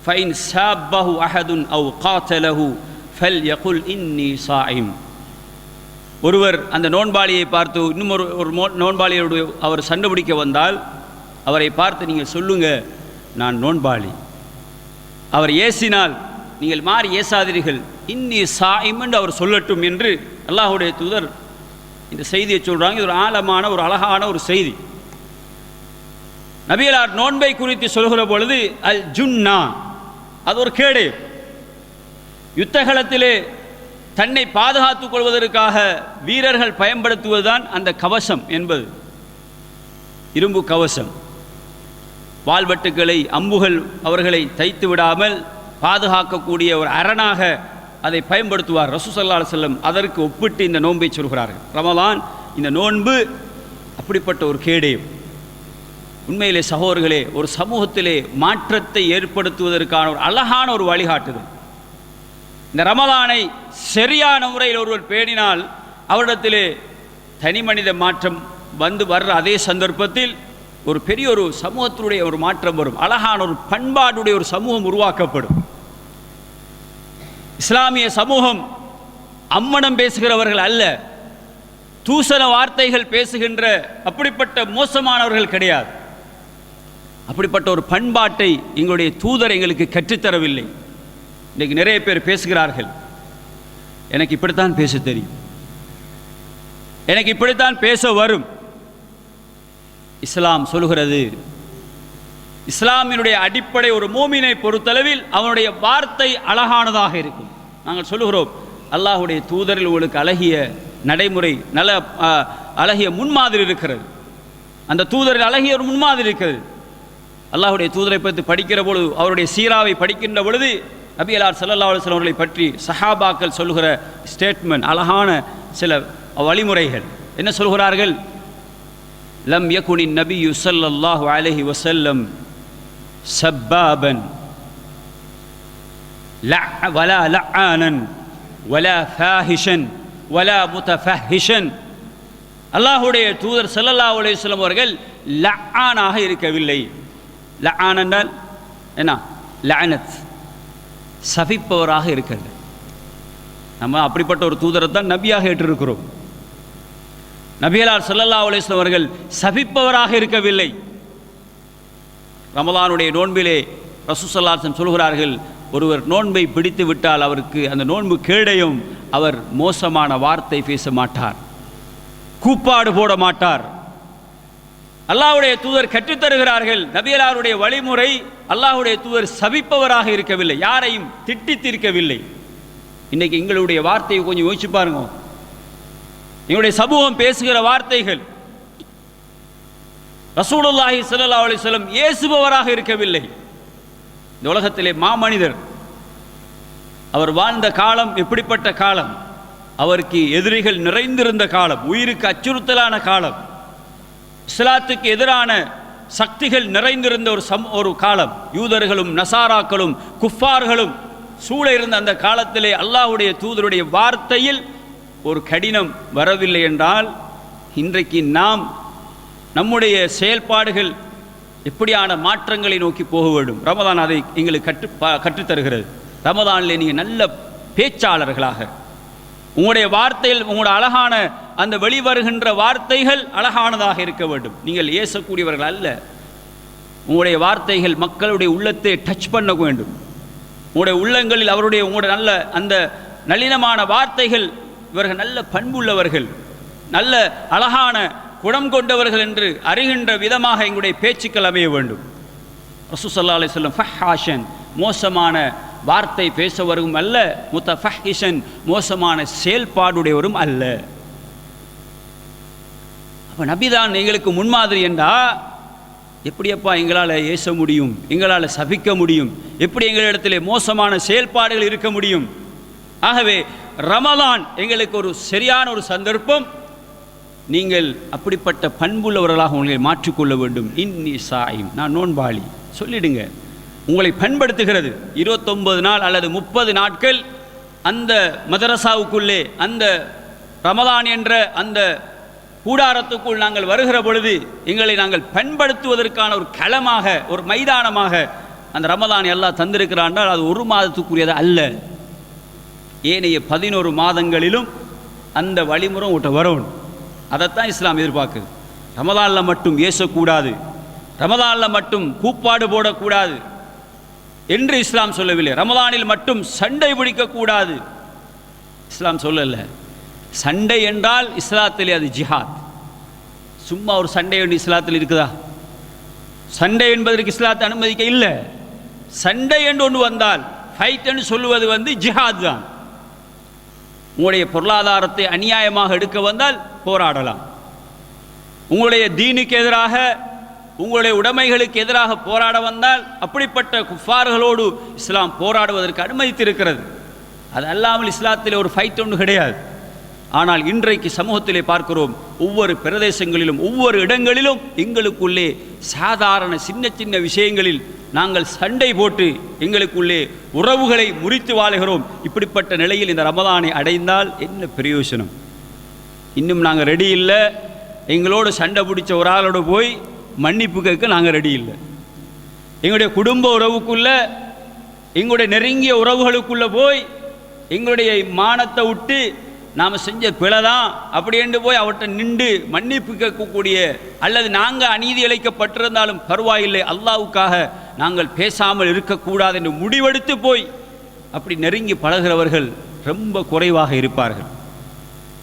ஃபைன் சாப்பஹு அஹதுன் அவ் காத்தலஹு ஃபல்யகுல் இன்னி சாயிம், ஒருவர் அந்த நோன்பாளியை பார்த்து இன்னும் ஒரு நோன்பாளியோடு அவர் சண்டை பிடிக்க வந்தால் அவரை பார்த்து நீங்கள் சொல்லுங்க, நான் நோன்பாளி. அவர் ஏசினால் நீங்கள் மாறி ஏசாதீர்கள், இன்னி சாயிம் என்று அவர் சொல்லட்டும் என்று அல்லாஹ்வுடைய தூதர் இந்த செய்தியை சொல்கிறாங்க. இது ஒரு ஆழமான ஒரு அழகான ஒரு செய்தி. நபிகளார் நோன்பை குறித்து சொல்கிற பொழுது அல் ஜுன்னா, அது ஒரு கேடு. யுத்தகலத்திலே தன்னை பாதுகாத்துக் கொள்வதற்காக வீரர்கள் பயன்படுத்துவதுதான் அந்த கவசம் என்பது. இரும்பு கவசம், வாள்வெட்டுக்களை அம்புகள் அவர்களை தைத்து விடாமல் பாதுகாக்கக்கூடிய ஒரு அரணாக அதை பயன்படுத்துவார் ரசூல் ஸல்லல்லாஹு அலைஹி வஸல்லம். அதற்கு ஒப்பிட்டு இந்த நோன்பை சொல்கிறார்கள். ரமலான் இந்த நோன்பு அப்படிப்பட்ட ஒரு கேடயம். உண்மையிலே சகோதரர்களே, ஒரு சமூகத்திலே மாற்றத்தை ஏற்படுத்துவதற்கான ஒரு அழகான ஒரு வழிகாட்டுதல். இந்த ரமலானை சரியான முறையில் ஒருவர் பேணினால் அவரிடத்திலே தனி மனித மாற்றம் வர்ற அதே சந்தர்ப்பத்தில் ஒரு பெரிய ஒரு சமூகத்தினுடைய ஒரு மாற்றம் வரும். அழகான ஒரு பண்பாடுடைய ஒரு சமூகம் உருவாக்கப்படும். இஸ்லாமிய சமூகம் அம்மனம் பேசுகிறவர்கள் அல்ல, தூசண வார்த்தைகள் பேசுகின்ற அப்படிப்பட்ட மோசமானவர்கள் கிடையாது. அப்படிப்பட்ட ஒரு பண்பாட்டை எங்களுடைய தூதர் எங்களுக்கு கற்றுத்தரவில்லை. இன்றைக்கு நிறைய பேர் பேசுகிறார்கள், எனக்கு இப்படித்தான் பேச தெரியும், எனக்கு இப்படித்தான் பேச வரும். இஸ்லாம் சொல்கிறது, இஸ்லாமினுடைய அடிப்படை ஒரு மூமினை பொறுத்தளவில் அவனுடைய வார்த்தை அழகானதாக இருக்கும். நாங்கள் சொல்லுகிறோம், அல்லாஹ்வுடைய தூதரில் உங்களுக்கு அழகிய நடைமுறை, நல்ல அழகிய முன்மாதிரி இருக்கிறது. அந்த தூதரில் அழகிய ஒரு முன்மாதிரி இருக்கிறது. அல்லாஹ்வுடைய தூதரை பற்றி படிக்கிற பொழுது, அவருடைய சீராவை படிக்கின்ற பொழுது நபிகளார் ஸல்லல்லாஹு அலைஹி வஸல்லம் அவர்களை பற்றி சஹாபாக்கள் சொல்லுகிற ஸ்டேட்மெண்ட், அழகான சில வழிமுறைகள் என்ன சொல்கிறார்கள்? லம் யகுனின் நபியு ஸல்லல்லாஹு அலைஹி வஸல்லம் சப்பாபன் வலா லஆனன் வலா ஃபாஹிஷன் வலா முத்தஃபஹிஷன். அல்லாஹ்வுடைய தூதர் ஸல்லல்லாஹு அலைஹி வஸல்லம் அவர்கள் லஆனாக இருக்கவில்லை. லஆன் என்றால் என்ன? லஅனத், சபிப்பவராக இருக்கிறது. நம்ம அப்படிப்பட்ட ஒரு தூதரை தான் நபியாக ஏற்றிருக்கிறோம். நபிகளார் ஸல்லல்லாஹு அலைஹி வஸல்லம் அவர்கள் சபிப்பவராக இருக்கவில்லை. ரமலானுடைய நோன்பிலே ரசூல் ஸல்லல்லாஹு அலைஹி வஸல்லம் சொல்கிறார்கள், ஒருவர் நோன்பை பிடித்து விட்டால் அவருக்கு அந்த நோன்பு கேடயம். அவர் மோசமான வார்த்தை பேச மாட்டார், கூப்பாடு போட மாட்டார். அல்லாஹ்வுடைய தூதர் கற்றுத்தருகிறார்கள். நபிகளாருடைய வழிமுறை, அல்லாஹ்வுடைய தூதர் சபிப்பவராக இருக்கவில்லை, யாரையும் திட்டி தீர்க்கவில்லை. இன்னைக்கு எங்களுடைய வார்த்தையை கொஞ்சம் யோசிச்சு பாருங்க. எங்களுடைய சமூகம் பேசுகிற வார்த்தைகள், ரசூலுல்லாஹி ஸல்லல்லாஹு அலைஹி வஸல்லம் ஏசுபவராக இருக்கவில்லை. இந்த உலகத்திலே மாமனிதர், அவர் வாழ்ந்த காலம் எப்படிப்பட்ட காலம்? அவருக்கு எதிரிகள் நிறைந்திருந்த காலம், உயிருக்கு அச்சுறுத்தலான காலம், இஸ்லாத்துக்கு எதிரான சக்திகள் நிறைந்திருந்த ஒரு காலம். யூதர்களும் நசாராக்களும் குஃபார்களும் சூழ இருந்த அந்த காலத்திலே அல்லாஹ்வுடைய தூதருடைய வார்த்தையில் ஒரு கடினம் வரவில்லை என்றால் இன்றைக்கு நாம் நம்முடைய செயல்பாடுகள் எப்படியான மாற்றங்களை நோக்கி போக வேண்டும். ரமதான் அதை எங்களுக்கு கற்றுத்தருகிறது. ரமதானில் நீங்கள் நல்ல பேச்சாளர்களாக, உங்களுடைய வார்த்தைகள், உங்களுடைய அழகான அந்த வெளிவருகின்ற வார்த்தைகள் அழகானதாக இருக்க வேண்டும். நீங்கள் ஏசக்கூடியவர்கள் அல்ல. உங்களுடைய வார்த்தைகள் மக்களுடைய உள்ளத்தை டச் பண்ண வேண்டும். உங்களுடைய உள்ளங்களில் உங்களுடைய நல்ல அந்த நளினமான வார்த்தைகள், இவர்கள் நல்ல பண்புள்ளவர்கள், நல்ல அழகான குணம் கொண்டவர்கள் என்று அறிகின்ற விதமாக எங்களுடைய பேச்சுக்கள் அமைய வேண்டும். ரசூல் ஸல்லல்லாஹு அலைஹி வஸல்லம் ஃபஹாஷன், மோசமான வார்த்தை பேசவரும் அல்ல, முத்தஃபஹிஷன், மோசமான செயல்பாடுடையவரும் அல்ல. அப்போ நபிதான் எங்களுக்கு முன்மாதிரி என்றா எப்படியப்பா எங்களால் ஏச முடியும், எங்களால் சபிக்க முடியும், எப்படி எங்களிடத்திலே மோசமான செயல்பாடுகள் இருக்க முடியும்? ஆகவே ரமலான் எங்களுக்கு ஒரு சரியான ஒரு சந்தர்ப்பம். நீங்கள் அப்படிப்பட்ட பண்புள்ளவர்களாக உங்களை மாற்றிக்கொள்ள வேண்டும். இன்னி சாயிம், நான் நோன்பாளி சொல்லிடுங்க. உங்களை பண்படுத்துகிறது. 29 நாள் அல்லது 30 நாட்கள் அந்த மதரசாவுக்குள்ளே, அந்த ரமலான் என்ற அந்த கூடாரத்துக்குள் நாங்கள் வருகிற பொழுது எங்களை நாங்கள் பண்படுத்துவதற்கான ஒரு களமாக, ஒரு மைதானமாக அந்த ரமலான் எல்லாம் தந்திருக்கிறான்னால் அது ஒரு மாதத்துக்குரியது அல்ல. ஏனைய 11 மாதங்களிலும் அந்த வழிமுறை உங்கள்கிட்ட வரணும். அதைத்தான் இஸ்லாம் எதிர்பார்க்குது. ரமலானில் மட்டும் ஏசக்கூடாது, ரமலானில் மட்டும் கூப்பாடு போடக்கூடாது என்று இஸ்லாம் சொல்லவில்லை. ரமலானில் மட்டும் சண்டை பிடிக்கக்கூடாது இஸ்லாம் சொல்லலை. சண்டை என்றால் இஸ்லாத்திலே அது ஜிஹாத். சும்மா ஒரு சண்டை ஒன்று இஸ்லாத்தில் இருக்குதா? சண்டை என்பதற்கு இஸ்லாத்தை அனுமதிக்க இல்லை. சண்டை என்று ஒன்று வந்தால், ஃபைட் என்று சொல்லுவது ஜிஹாத் தான். உங்களுடைய பொருளாதாரத்தை அநியாயமாக எடுக்க வந்தால் போராடலாம். உங்களுடைய தீனுக்கு எதிராக, உங்களுடைய உடைமைகளுக்கு எதிராக போராட வந்தால் அப்படிப்பட்ட குஃபார்களோடு இஸ்லாம் போராடுவதற்கு அனுமதித்திருக்கிறது. அது அல்லாமல் இஸ்லாத்திலே ஒரு ஃபைட் ஒன்று கிடையாது. ஆனால் இன்றைக்கு சமூகத்திலே பார்க்கிறோம், ஒவ்வொரு பிரதேசங்களிலும் ஒவ்வொரு இடங்களிலும் எங்களுக்குள்ளே சாதாரண சின்ன சின்ன விஷயங்களில் நாங்கள் சண்டை போட்டு எங்களுக்குள்ளே உறவுகளை முறித்து வாழுகிறோம். இப்படிப்பட்ட நிலையில் இந்த ரமலானை அடைந்தால் என்ன பிரயோஜனம்? இன்னும் நாங்கள் ரெடி இல்லை. எங்களோடு சண்டை பிடிச்ச ஒரு ஆளோடு போய் மன்னிப்பு கேட்க நாங்கள் ரெடி இல்லை. எங்களுடைய குடும்ப உறவுக்குள்ளே, எங்களுடைய நெருங்கிய உறவுகளுக்குள்ளே போய் எங்களுடைய மானத்தை விட்டு நாம் செஞ்ச பிழை தான் அப்படி என்று போய் அவர்கிட்ட நின்று மன்னிப்பு கேட்கக்கூடிய, அல்லது நாங்கள் அநீதி இழைக்கப்பட்டிருந்தாலும் பரவாயில்லை, அல்லாஹ்வுக்காக நாங்கள் பேசாமல் இருக்கக்கூடாது என்று முடிவெடுத்து போய் அப்படி நெருங்கி பழகிறவர்கள் ரொம்ப குறைவாக இருப்பார்கள்.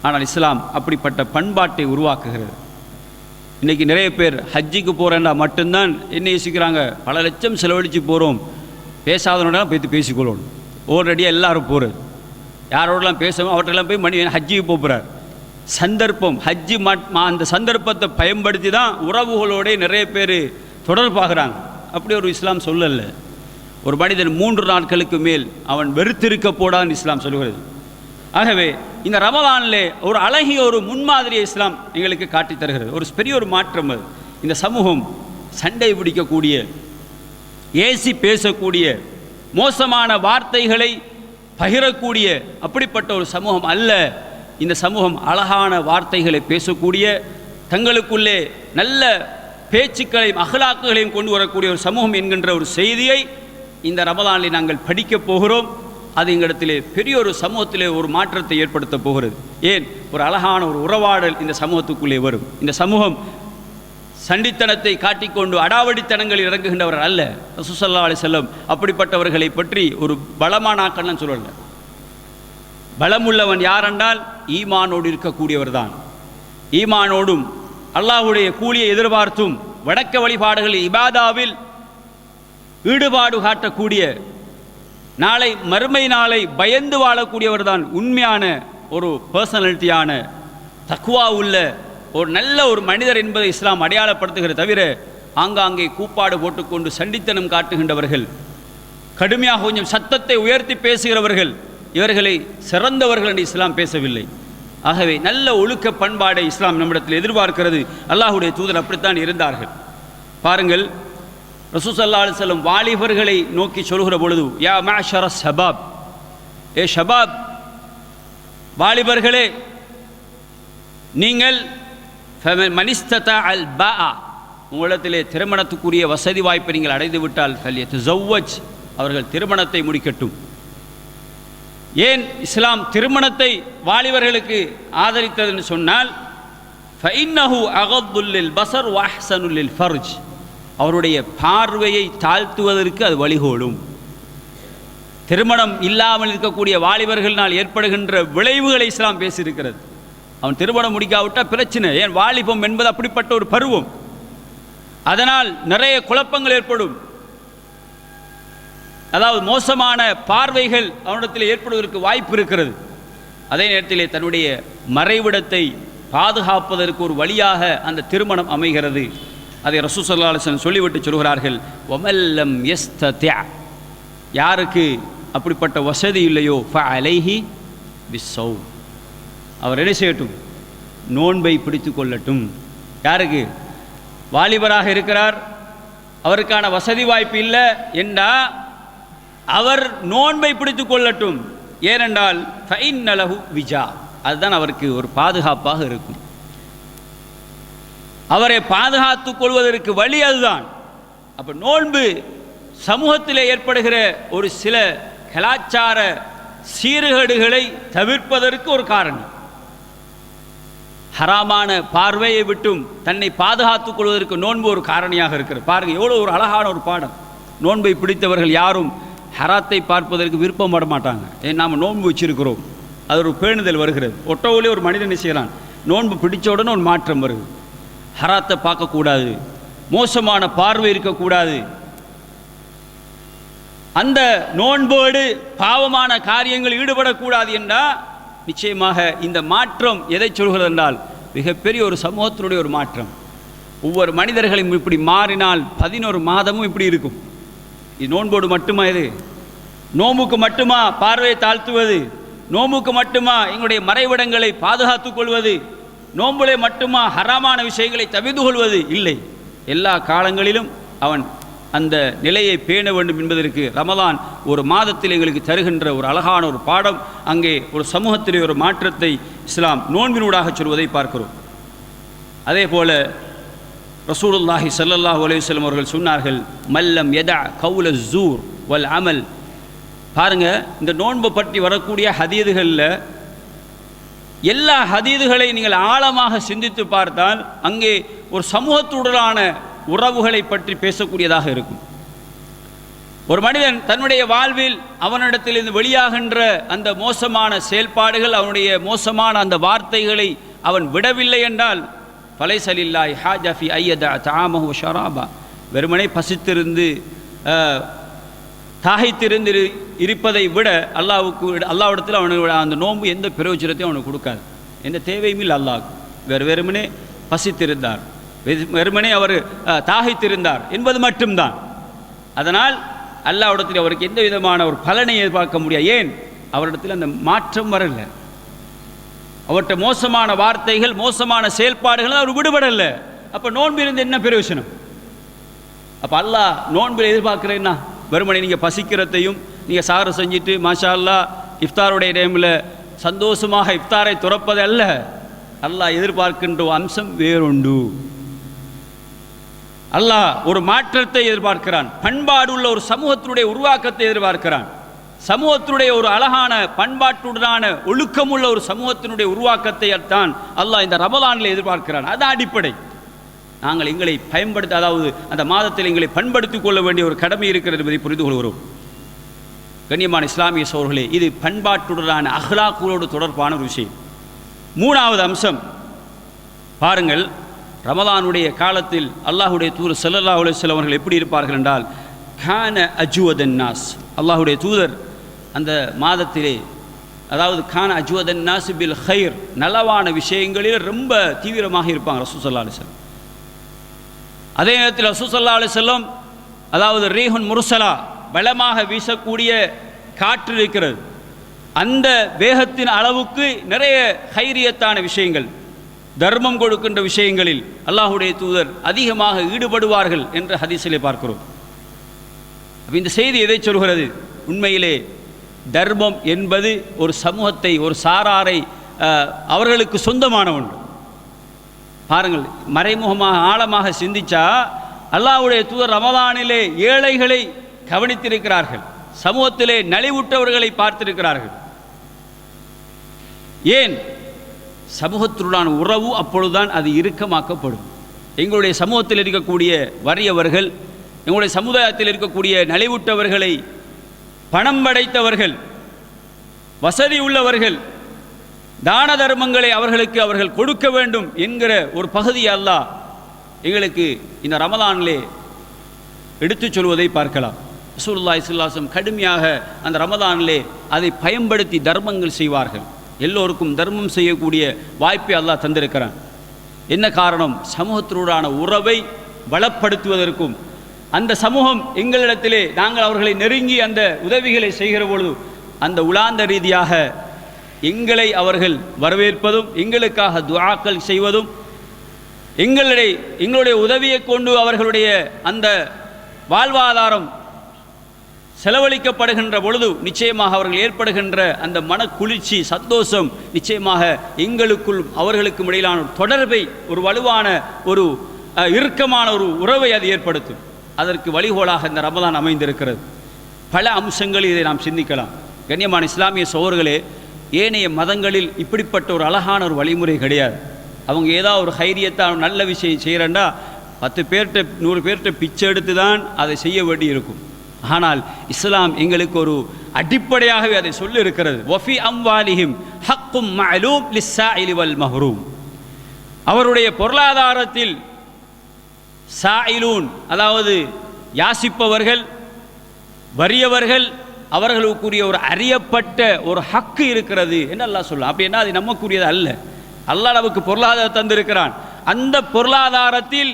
ஆனால் இஸ்லாம் அப்படிப்பட்ட பண்பாட்டை உருவாக்குகிறது. இன்றைக்கி நிறைய பேர் ஹஜ்ஜிக்கு போகிறேன்னா மட்டும்தான் என்ன யோசிக்கிறாங்க, பல லட்சம் செலவழித்து போகிறோம், பேசாதவனோட போய் பேசிக்கொள்ளணும். ஓரடியாக எல்லாரும் போகிறது, யாரோடலாம் பேசவும் அவற்றெல்லாம் போய் ஹஜ்ஜிக்கு போகிறார். சந்தர்ப்பம் ஹஜ்ஜி அந்த சந்தர்ப்பத்தை பயன்படுத்தி தான் உறவுகளோட நிறைய பேர் தொடர்பாகிறாங்க. அப்படி ஒரு இஸ்லாம் சொல்லலை. ஒரு மனிதன் 3 நாட்களுக்கு மேல் அவன் வெறுத்திருக்க போடான்னு இஸ்லாம் சொல்கிறது. ஆகவே இந்த ரமலானிலே ஒரு அழகிய ஒரு முன்மாதிரியை இஸ்லாம் எங்களுக்கு காட்டி தருகிறது. ஒரு பெரிய ஒரு மாற்றம் அது. இந்த சமூகம் சண்டை பிடிக்கக்கூடிய, ஏசி பேசக்கூடிய, மோசமான வார்த்தைகளை பகிரக்கூடிய அப்படிப்பட்ட ஒரு சமூகம் அல்ல. இந்த சமூகம் அழகான வார்த்தைகளை பேசக்கூடிய, தங்களுக்குள்ளே நல்ல பேச்சுக்களையும் அகலாக்குகளையும் கொண்டு வரக்கூடிய ஒரு சமூகம் என்கின்ற ஒரு செய்தியை இந்த ரமலானில் நாங்கள் படிக்கப் போகிறோம். அது எங்களிடத்திலே பெரிய ஒரு சமூகத்திலே ஒரு மாற்றத்தை ஏற்படுத்த போகிறது. ஏன்? ஒரு அழகான ஒரு உறவாடல் இந்த சமூகத்துக்குள்ளே வரும். இந்த சமூகம் சண்டித்தனத்தை காட்டிக்கொண்டு அடாவடித்தனங்களில் இறங்குகின்றவர்கள் அல்ல. ரசூல் ஸல்லல்லாஹு அலைஹி வஸல்லம் அப்படிப்பட்டவர்களை பற்றி ஒரு பலமானாக்கள்னு சொல்லலை. பலமுள்ளவன் யாரென்றால் ஈமானோடு இருக்கக்கூடியவர் தான். ஈமானோடும் அல்லாஹ்வுடைய கூலியை எதிர்பார்த்தும் வணக்க வழிபாடுகளில் இபாதாவில் ஈடுபாடு காட்டக்கூடிய, நாளை மறுமை நாளை பயந்து வாழக்கூடியவர் தான் உண்மையான ஒரு பர்சனாலிட்டியான தக்வா உள்ள ஒரு நல்ல ஒரு மனிதர் என்பதை இஸ்லாம் அடையாளப்படுத்துகிற தவிர ஆங்காங்கே கூப்பாடு போட்டுக்கொண்டு சண்டித்தனம் காட்டுகின்றவர்கள், கடுமையாக கொஞ்சம் சத்தத்தை உயர்த்தி பேசுகிறவர்கள், இவர்களை சிறந்தவர்கள் என்று இஸ்லாம் பேசவில்லை. ஆகவே நல்ல ஒழுக்க பண்பாடை இஸ்லாம் நம்மிடத்தில் எதிர்பார்க்கிறது. அல்லாஹ்வுடைய தூதர் அப்படித்தான் இருந்தார்கள். பாருங்கள், ரசூல் ஸல்லல்லாஹு அலைஹி வஸல்லம் வாலிபர்களை நோக்கி சொல்கிற பொழுது, யா மஅஷர ஷபாப், ஏ ஷபாப், வாலிபர்களே, நீங்கள் மனிஸ்ததா அல் பா, உங்களிடத்திலே திருமணத்துக்குரிய வசதி வாய்ப்பை நீங்கள் அடைந்து விட்டால் ஃபல்யதஸவ்வஜ், அவர்கள் திருமணத்தை முடிக்கட்டும். ஏன் இஸ்லாம் திருமணத்தை வாலிபர்களுக்கு ஆதரித்ததுன்னு சொன்னால், ஃபஇன்னஹு அகதுல் லில் பஸர் வ அஹ்ஸனுல் லில் ஃபர்ஜ், அவருடைய பார்வையை தாழ்த்துவதற்கு அது வழிகோலும். திருமணம் இல்லாமல் இருக்கக்கூடிய வாலிபர்களினால் ஏற்படுகின்ற விளைவுகளை இஸ்லாம் பேசியிருக்கிறது. அவன் திருமணம் முடிக்காவிட்டால் பிரச்சனை. ஏன், வாலிபம் என்பது அப்படிப்பட்ட ஒரு பருவம். அதனால் நிறைய குழப்பங்கள் ஏற்படும். அதாவது மோசமான பார்வைகள் அவனிடத்தில் ஏற்படுவதற்கு வாய்ப்பு இருக்கிறது. அதே நேரத்திலே தன்னுடைய மறைவிடத்தை பாதுகாப்பதற்கு ஒரு வழியாக அந்த திருமணம் அமைகிறது. அதை ரசூல் ஸல்லல்லாஹு அலைஹி வஸல்லம் சொல்லிவிட்டு சொல்கிறார்கள், வமல்லம் யஸ்ததி', யாருக்கு அப்படிப்பட்ட வசதி இல்லையோ ஃபஅலைஹி பிஸ்ஸௌம், அவர் என்ன செய்யட்டும், நோன்பை பிடித்து கொள்ளட்டும். யாருக்கு? வாலிபராக இருக்கிறார், அவருக்கான வசதி வாய்ப்பு இல்லை என்றா அவர் நோன்பை பிடித்து கொள்ளட்டும். ஏனென்றால் ஃபஇன்ன லஹு விஜா, அதுதான் அவருக்கு ஒரு பாதுகாப்பாக இருக்கும். அவரை பாதுகாத்துக் கொள்வதற்கு வழி அதுதான். அப்போ நோன்பு சமூகத்தில் ஏற்படுகிற ஒரு சில கலாச்சார சீர்கேடுகளை தவிர்ப்பதற்கு ஒரு காரணம். ஹராமான பார்வையை விட்டும் தன்னை பாதுகாத்துக் கொள்வதற்கு நோன்பு ஒரு காரணியாக இருக்கிறது. பாருங்கள், எவ்வளோ ஒரு அழகான ஒரு பாடம். நோன்பை பிடித்தவர்கள் யாரும் ஹராத்தை பார்ப்பதற்கு விருப்பப்பட மாட்டாங்க. ஏன், நாம் நோன்பு வச்சிருக்கிறோம், அது ஒரு பேணுதல் வருகிறது. ஒட்டோவிலே ஒரு மனிதனை செய்கிறான், நோன்பு பிடிச்ச உடனே ஒரு மாற்றம் வருது. ஹராத்தை பார்க்கக்கூடாது, மோசமான பார்வை இருக்கக்கூடாது. அந்த நோன்போடு பாவமான காரியங்கள் ஈடுபடக்கூடாது என்றால் நிச்சயமாக இந்த மாற்றம் எதை சொல்கிறது என்றால் மிகப்பெரிய ஒரு சமூகத்தினுடைய ஒரு மாற்றம். ஒவ்வொரு மனிதர்களும் இப்படி மாறினால் 11 மாதமும் இப்படி இருக்கும். இது நோன்போடு மட்டுமா? இது நோம்புக்கு மட்டுமா பார்வையை தாழ்த்துவது? நோம்புக்கு மட்டுமா எங்களுடைய மறைவிடங்களை பாதுகாத்துக் கொள்வது? நோம்புலே மட்டுமா ஹராமான விஷயங்களை தவிர்த்து கொள்வது? இல்லை, எல்லா காலங்களிலும் அவன் அந்த நிலையை பேண வேண்டும் என்பதற்கு ரமலான் ஒரு மாதத்தில் எங்களுக்கு தருகின்ற ஒரு அழகான ஒரு பாடம். அங்கே ஒரு சமூகத்திலே ஒரு மாற்றத்தை இஸ்லாம் நோன்பினூடாக சொல்வதை பார்க்கிறோம். அதே போல ரசூலுல்லாஹி ஸல்லல்லாஹு அலைஹி வஸல்லம் அவர்கள் சொன்னார்கள், மல்லம் யதா கௌல ஸூர் வல் அமல். பாருங்க, இந்த நோன்பை பற்றி வரக்கூடிய ஹதீதுகளில் எல்லா ஹதீதுகளை நீங்கள் ஆழமாக சிந்தித்து பார்த்தால் அங்கே ஒரு சமூகத்துடனான உறவுகளை பற்றி பேசக்கூடியதாக இருக்கும். ஒரு மனிதன் தன்னுடைய வாழ்வில் அவனிடத்திலிருந்து வெளியாகின்ற அந்த மோசமான செயல்பாடுகள், அவனுடைய மோசமான அந்த வார்த்தைகளை அவன் விடவில்லை என்றால் ஃபலைஸலில்லாஹி ஹாஜா ஃபி ஐயதா தஆமஹு வ ஷராபா, வெறுமனே பசித்திருந்து தாகித்திருந்து இருப்பதை விட அல்லாஹ்விடத்தில் அவனுடைய அந்த நோன்பு எந்த பிரயோஜனத்தையும் அவனுக்கு கொடுக்காது, எந்த தேவையும் இல்லை. அல்லாஹ் வெறுமனே பசித்திருந்தார், வெறுமனே அவர் தாகித்திருந்தார் என்பது மட்டும்தான். அதனால் அல்லாஹ்விடத்தில் அவருக்கு எந்த விதமான ஒரு பலனை எதிர்பார்க்க முடியாது. ஏன், அவரிடத்தில் அந்த மாற்றம் வரல. அவர்கிட்ட மோசமான வார்த்தைகள், மோசமான செயல்பாடுகள் அவர் விடுபடலை. அப்போ நோன்பிலிருந்து என்ன பிரயோஜனம்? அப்போ அல்லாஹ் நோன்பில் எதிர்பார்க்குறேன்னா வெறுமனை நீங்கள் பசிக்கிறதையும் நீங்கள் சாகரம் செஞ்சுட்டு மாஷா அல்லாஹ் இஃப்தாருடைய டைமில் சந்தோஷமாக இஃப்தாரை துறப்பது அல்ல. அல்லாஹ் எதிர்பார்க்கின்ற அம்சம் வேறுண்டு. அல்லாஹ் ஒரு மாற்றத்தை எதிர்பார்க்கிறான். பண்பாடு உள்ள ஒரு சமூகத்தினுடைய உருவாக்கத்தை எதிர்பார்க்கிறான். சமூகத்தினுடைய ஒரு அழகான பண்பாட்டுடனான ஒழுக்கமுள்ள ஒரு சமூகத்தினுடைய உருவாக்கத்தை தான் அல்லாஹ் இந்த ரமலானில் எதிர்பார்க்கிறான். அதுதான் அடிப்படை. நாங்கள் எங்களை பயன்படுத்த, அதாவது அந்த மாதத்தில் எங்களை பண்படுத்திக் கொள்ள வேண்டிய ஒரு கடமை இருக்கிறது என்பதை புரிந்து கொள்கிறோம். கண்ணியமான இஸ்லாமிய சகோதரர்களே, இது பண்பாட்டுடனான அஹ்லாக்குகளோடு தொடர்பான ஒரு விஷயம். மூணாவது அம்சம் பாருங்கள், ரமலானுடைய காலத்தில் அல்லாஹுடைய தூதர் ஸல்லல்லாஹு அலைஹி வஸல்லம் அவர்கள் எப்படி இருப்பார்கள் என்றால், கான அஜ்வதன் நாஸ், அல்லாஹுடைய தூதர் அந்த மாதத்திலே, அதாவது கான அஜ்வதன் நாஸ் பில் ஹைர், நலவான விஷயங்களில் ரொம்ப தீவிரமாக இருப்பாங்க ரசூல் ஸல்லல்லாஹு அலைஹி வஸல்லம். அதே நேரத்தில் ரசூல் ஸல்லல்லாஹு அலைஹி வஸல்லம், அதாவது ரீஹுன் முர்சலா, பலமாக வீசக்கூடிய காற்று இருக்கிறது, அந்த வேகத்தின் அளவுக்கு நிறைய ஹைரியத்தான விஷயங்கள், தர்மம் கொடுக்கின்ற விஷயங்களில் அல்லாஹுடைய தூதர் அதிகமாக ஈடுபடுவார்கள் என்று ஹதீஸிலே பார்க்கிறோம். இந்த செய்தி எதை சொல்கிறது? உண்மையிலே தர்மம் என்பது ஒரு சமூகத்தை, ஒரு சாராரை அவர்களுக்கு சொந்தமான ஒன்று. பாருங்கள், மறைமுகமாக ஆழமாக சிந்திச்சா அல்லாஹ்வுடைய தூதர் ரமலானிலே ஏழைகளை கவனித்திருக்கிறார்கள், சமூகத்திலே நலிவுற்றவர்களை பார்த்திருக்கிறார்கள். ஏன்? சமூகத்துடனான உறவு அப்பொழுதுதான் அது இறுக்கமாக்கப்படும். எங்களுடைய சமூகத்தில் இருக்கக்கூடிய வறியவர்கள், எங்களுடைய சமுதாயத்தில் இருக்கக்கூடிய நலிவுற்றவர்களை, பணம் படைத்தவர்கள், வசதி உள்ளவர்கள், தான தர்மங்களை அவர்கள் கொடுக்க வேண்டும் என்கிற ஒரு பகுதி அல்லாஹ் எங்களுக்கு இந்த ரமலானிலே எடுத்துச் சொல்வதை பார்க்கலாம். ரசூலுல்லாஹி ஸல்லல்லாஹு அலைஹி வஸல்லம் கடுமையாக அந்த ரமலானிலே அதை பயன்படுத்தி தர்மங்கள் செய்வார்கள். எல்லோருக்கும் தர்மம் செய்யக்கூடிய வாய்ப்பை அல்லாஹ் தந்திருக்கிறான். என்ன காரணம்? சமூகத்தினூடான உறவை பலப்படுத்துவதற்கும், அந்த சமூகம் எங்களிடத்திலே நாங்கள் அவர்களை நெருங்கி அந்த உதவிகளை செய்கிற பொழுது அந்த உலாந்த ரீதியாக எங்களை அவர்கள் வரவேற்பதும், எங்களுக்காக துஆக்கள் செய்வதும், எங்களுடைய உதவியை கொண்டு அவர்களுடைய அந்த வாழ்வாதாரம் செலவழிக்கப்படுகின்ற பொழுது நிச்சயமாக அவர்கள் ஏற்படுகின்ற அந்த மனக்குளிர்ச்சி, சந்தோஷம் நிச்சயமாக எங்களுக்குள் அவர்களுக்கும் இடையிலான தொடர்பை, ஒரு வலுவான ஒரு இறுக்கமான ஒரு உறவை அது ஏற்படுத்தும். அதற்கு வழிகோலாக இந்த ரமலான் அமைந்திருக்கிறது. பல அம்சங்களில் இதை நாம் சிந்திக்கலாம். கண்ணியமான இஸ்லாமிய சகோதரர்களே, ஏனைய மதங்களில் இப்படிப்பட்ட ஒரு அழகான ஒரு வழிமுறை கிடையாது. அவங்க ஏதாவது ஒரு ஹைரியத்தான் நல்ல விஷயம் செய்கிறேன்டா 10 பேர்கிட்ட 100 பேர்கிட்ட பிச்சை எடுத்து தான் அதை செய்ய வேண்டி இருக்கும். ஆனால் இஸ்லாம் எங்களுக்கு ஒரு அடிப்படையாகவே அதை சொல்லி இருக்கிறது. வஃபி அம்வாலிஹிம் ஹக்கும் மஅலூம் லிஸ்ஸாயிலி வல் மஹ்ரூம். அவருடைய பொருளாதாரத்தில் சாயிலூன், அதாவது யாசிப்பவர்கள், வறியவர்கள், அவர்களுக்குரிய ஒரு அறியப்பட்ட ஒரு ஹக்கு இருக்கிறது என்று அல்லாஹ் சொல்லலாம். அப்படி என்ன? அது நமக்குரியது அல்ல. அல்லாஹ் நமக்கு பொருளாதாரம் தந்திருக்கிறான். அந்த பொருளாதாரத்தில்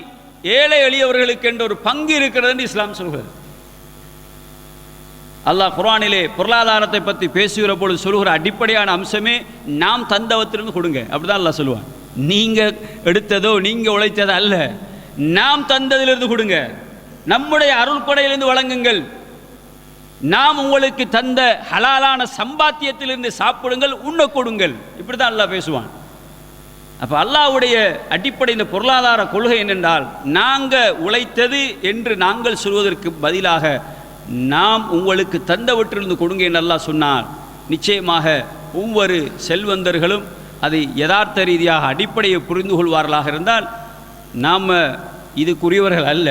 ஏழை எளியவர்களுக்கு என்ற ஒரு பங்கு இருக்கிறது என்று இஸ்லாம் சொல்கிறது. அல்லாஹ் குர்ஆனிலே பொருளாதாரத்தை பற்றி பேசுகிற பொழுது சொல்கிற அடிப்படையான அம்சமே நாம் தந்தவத்திலிருந்து கொடுங்க. அப்படிதான் அல்லாஹ் சொல்லுவான். நீங்கள் எடுத்ததோ நீங்கள் உழைத்ததோ அல்ல, நாம் தந்ததிலிருந்து கொடுங்க, நம்முடைய அருள்படையிலிருந்து வழங்குங்கள், நாம் உங்களுக்கு தந்த ஹலாலான சம்பாத்தியத்திலிருந்து சாப்பிடுங்கள், உண்ண கொடுங்கள். இப்படி தான் அல்லாஹ் பேசுவான். அப்போ அல்லாஹ்வுடைய அடிப்படை இந்த பொருளாதார கொள்கை என்னென்றால், நாங்கள் உழைத்தது என்று நாங்கள் சொல்வதற்கு பதிலாக நாம் உங்களுக்கு தந்தவற்றிலிருந்து கொடுங்க என்று அல்லாஹ் சொன்னார். நிச்சயமாக ஒவ்வொரு செல்வந்தர்களும் அதை யதார்த்த ரீதியாக அடிப்படையை புரிந்து கொள்வார்களாக இருந்தால், நாம் இதுக்குரியவர்கள் அல்ல,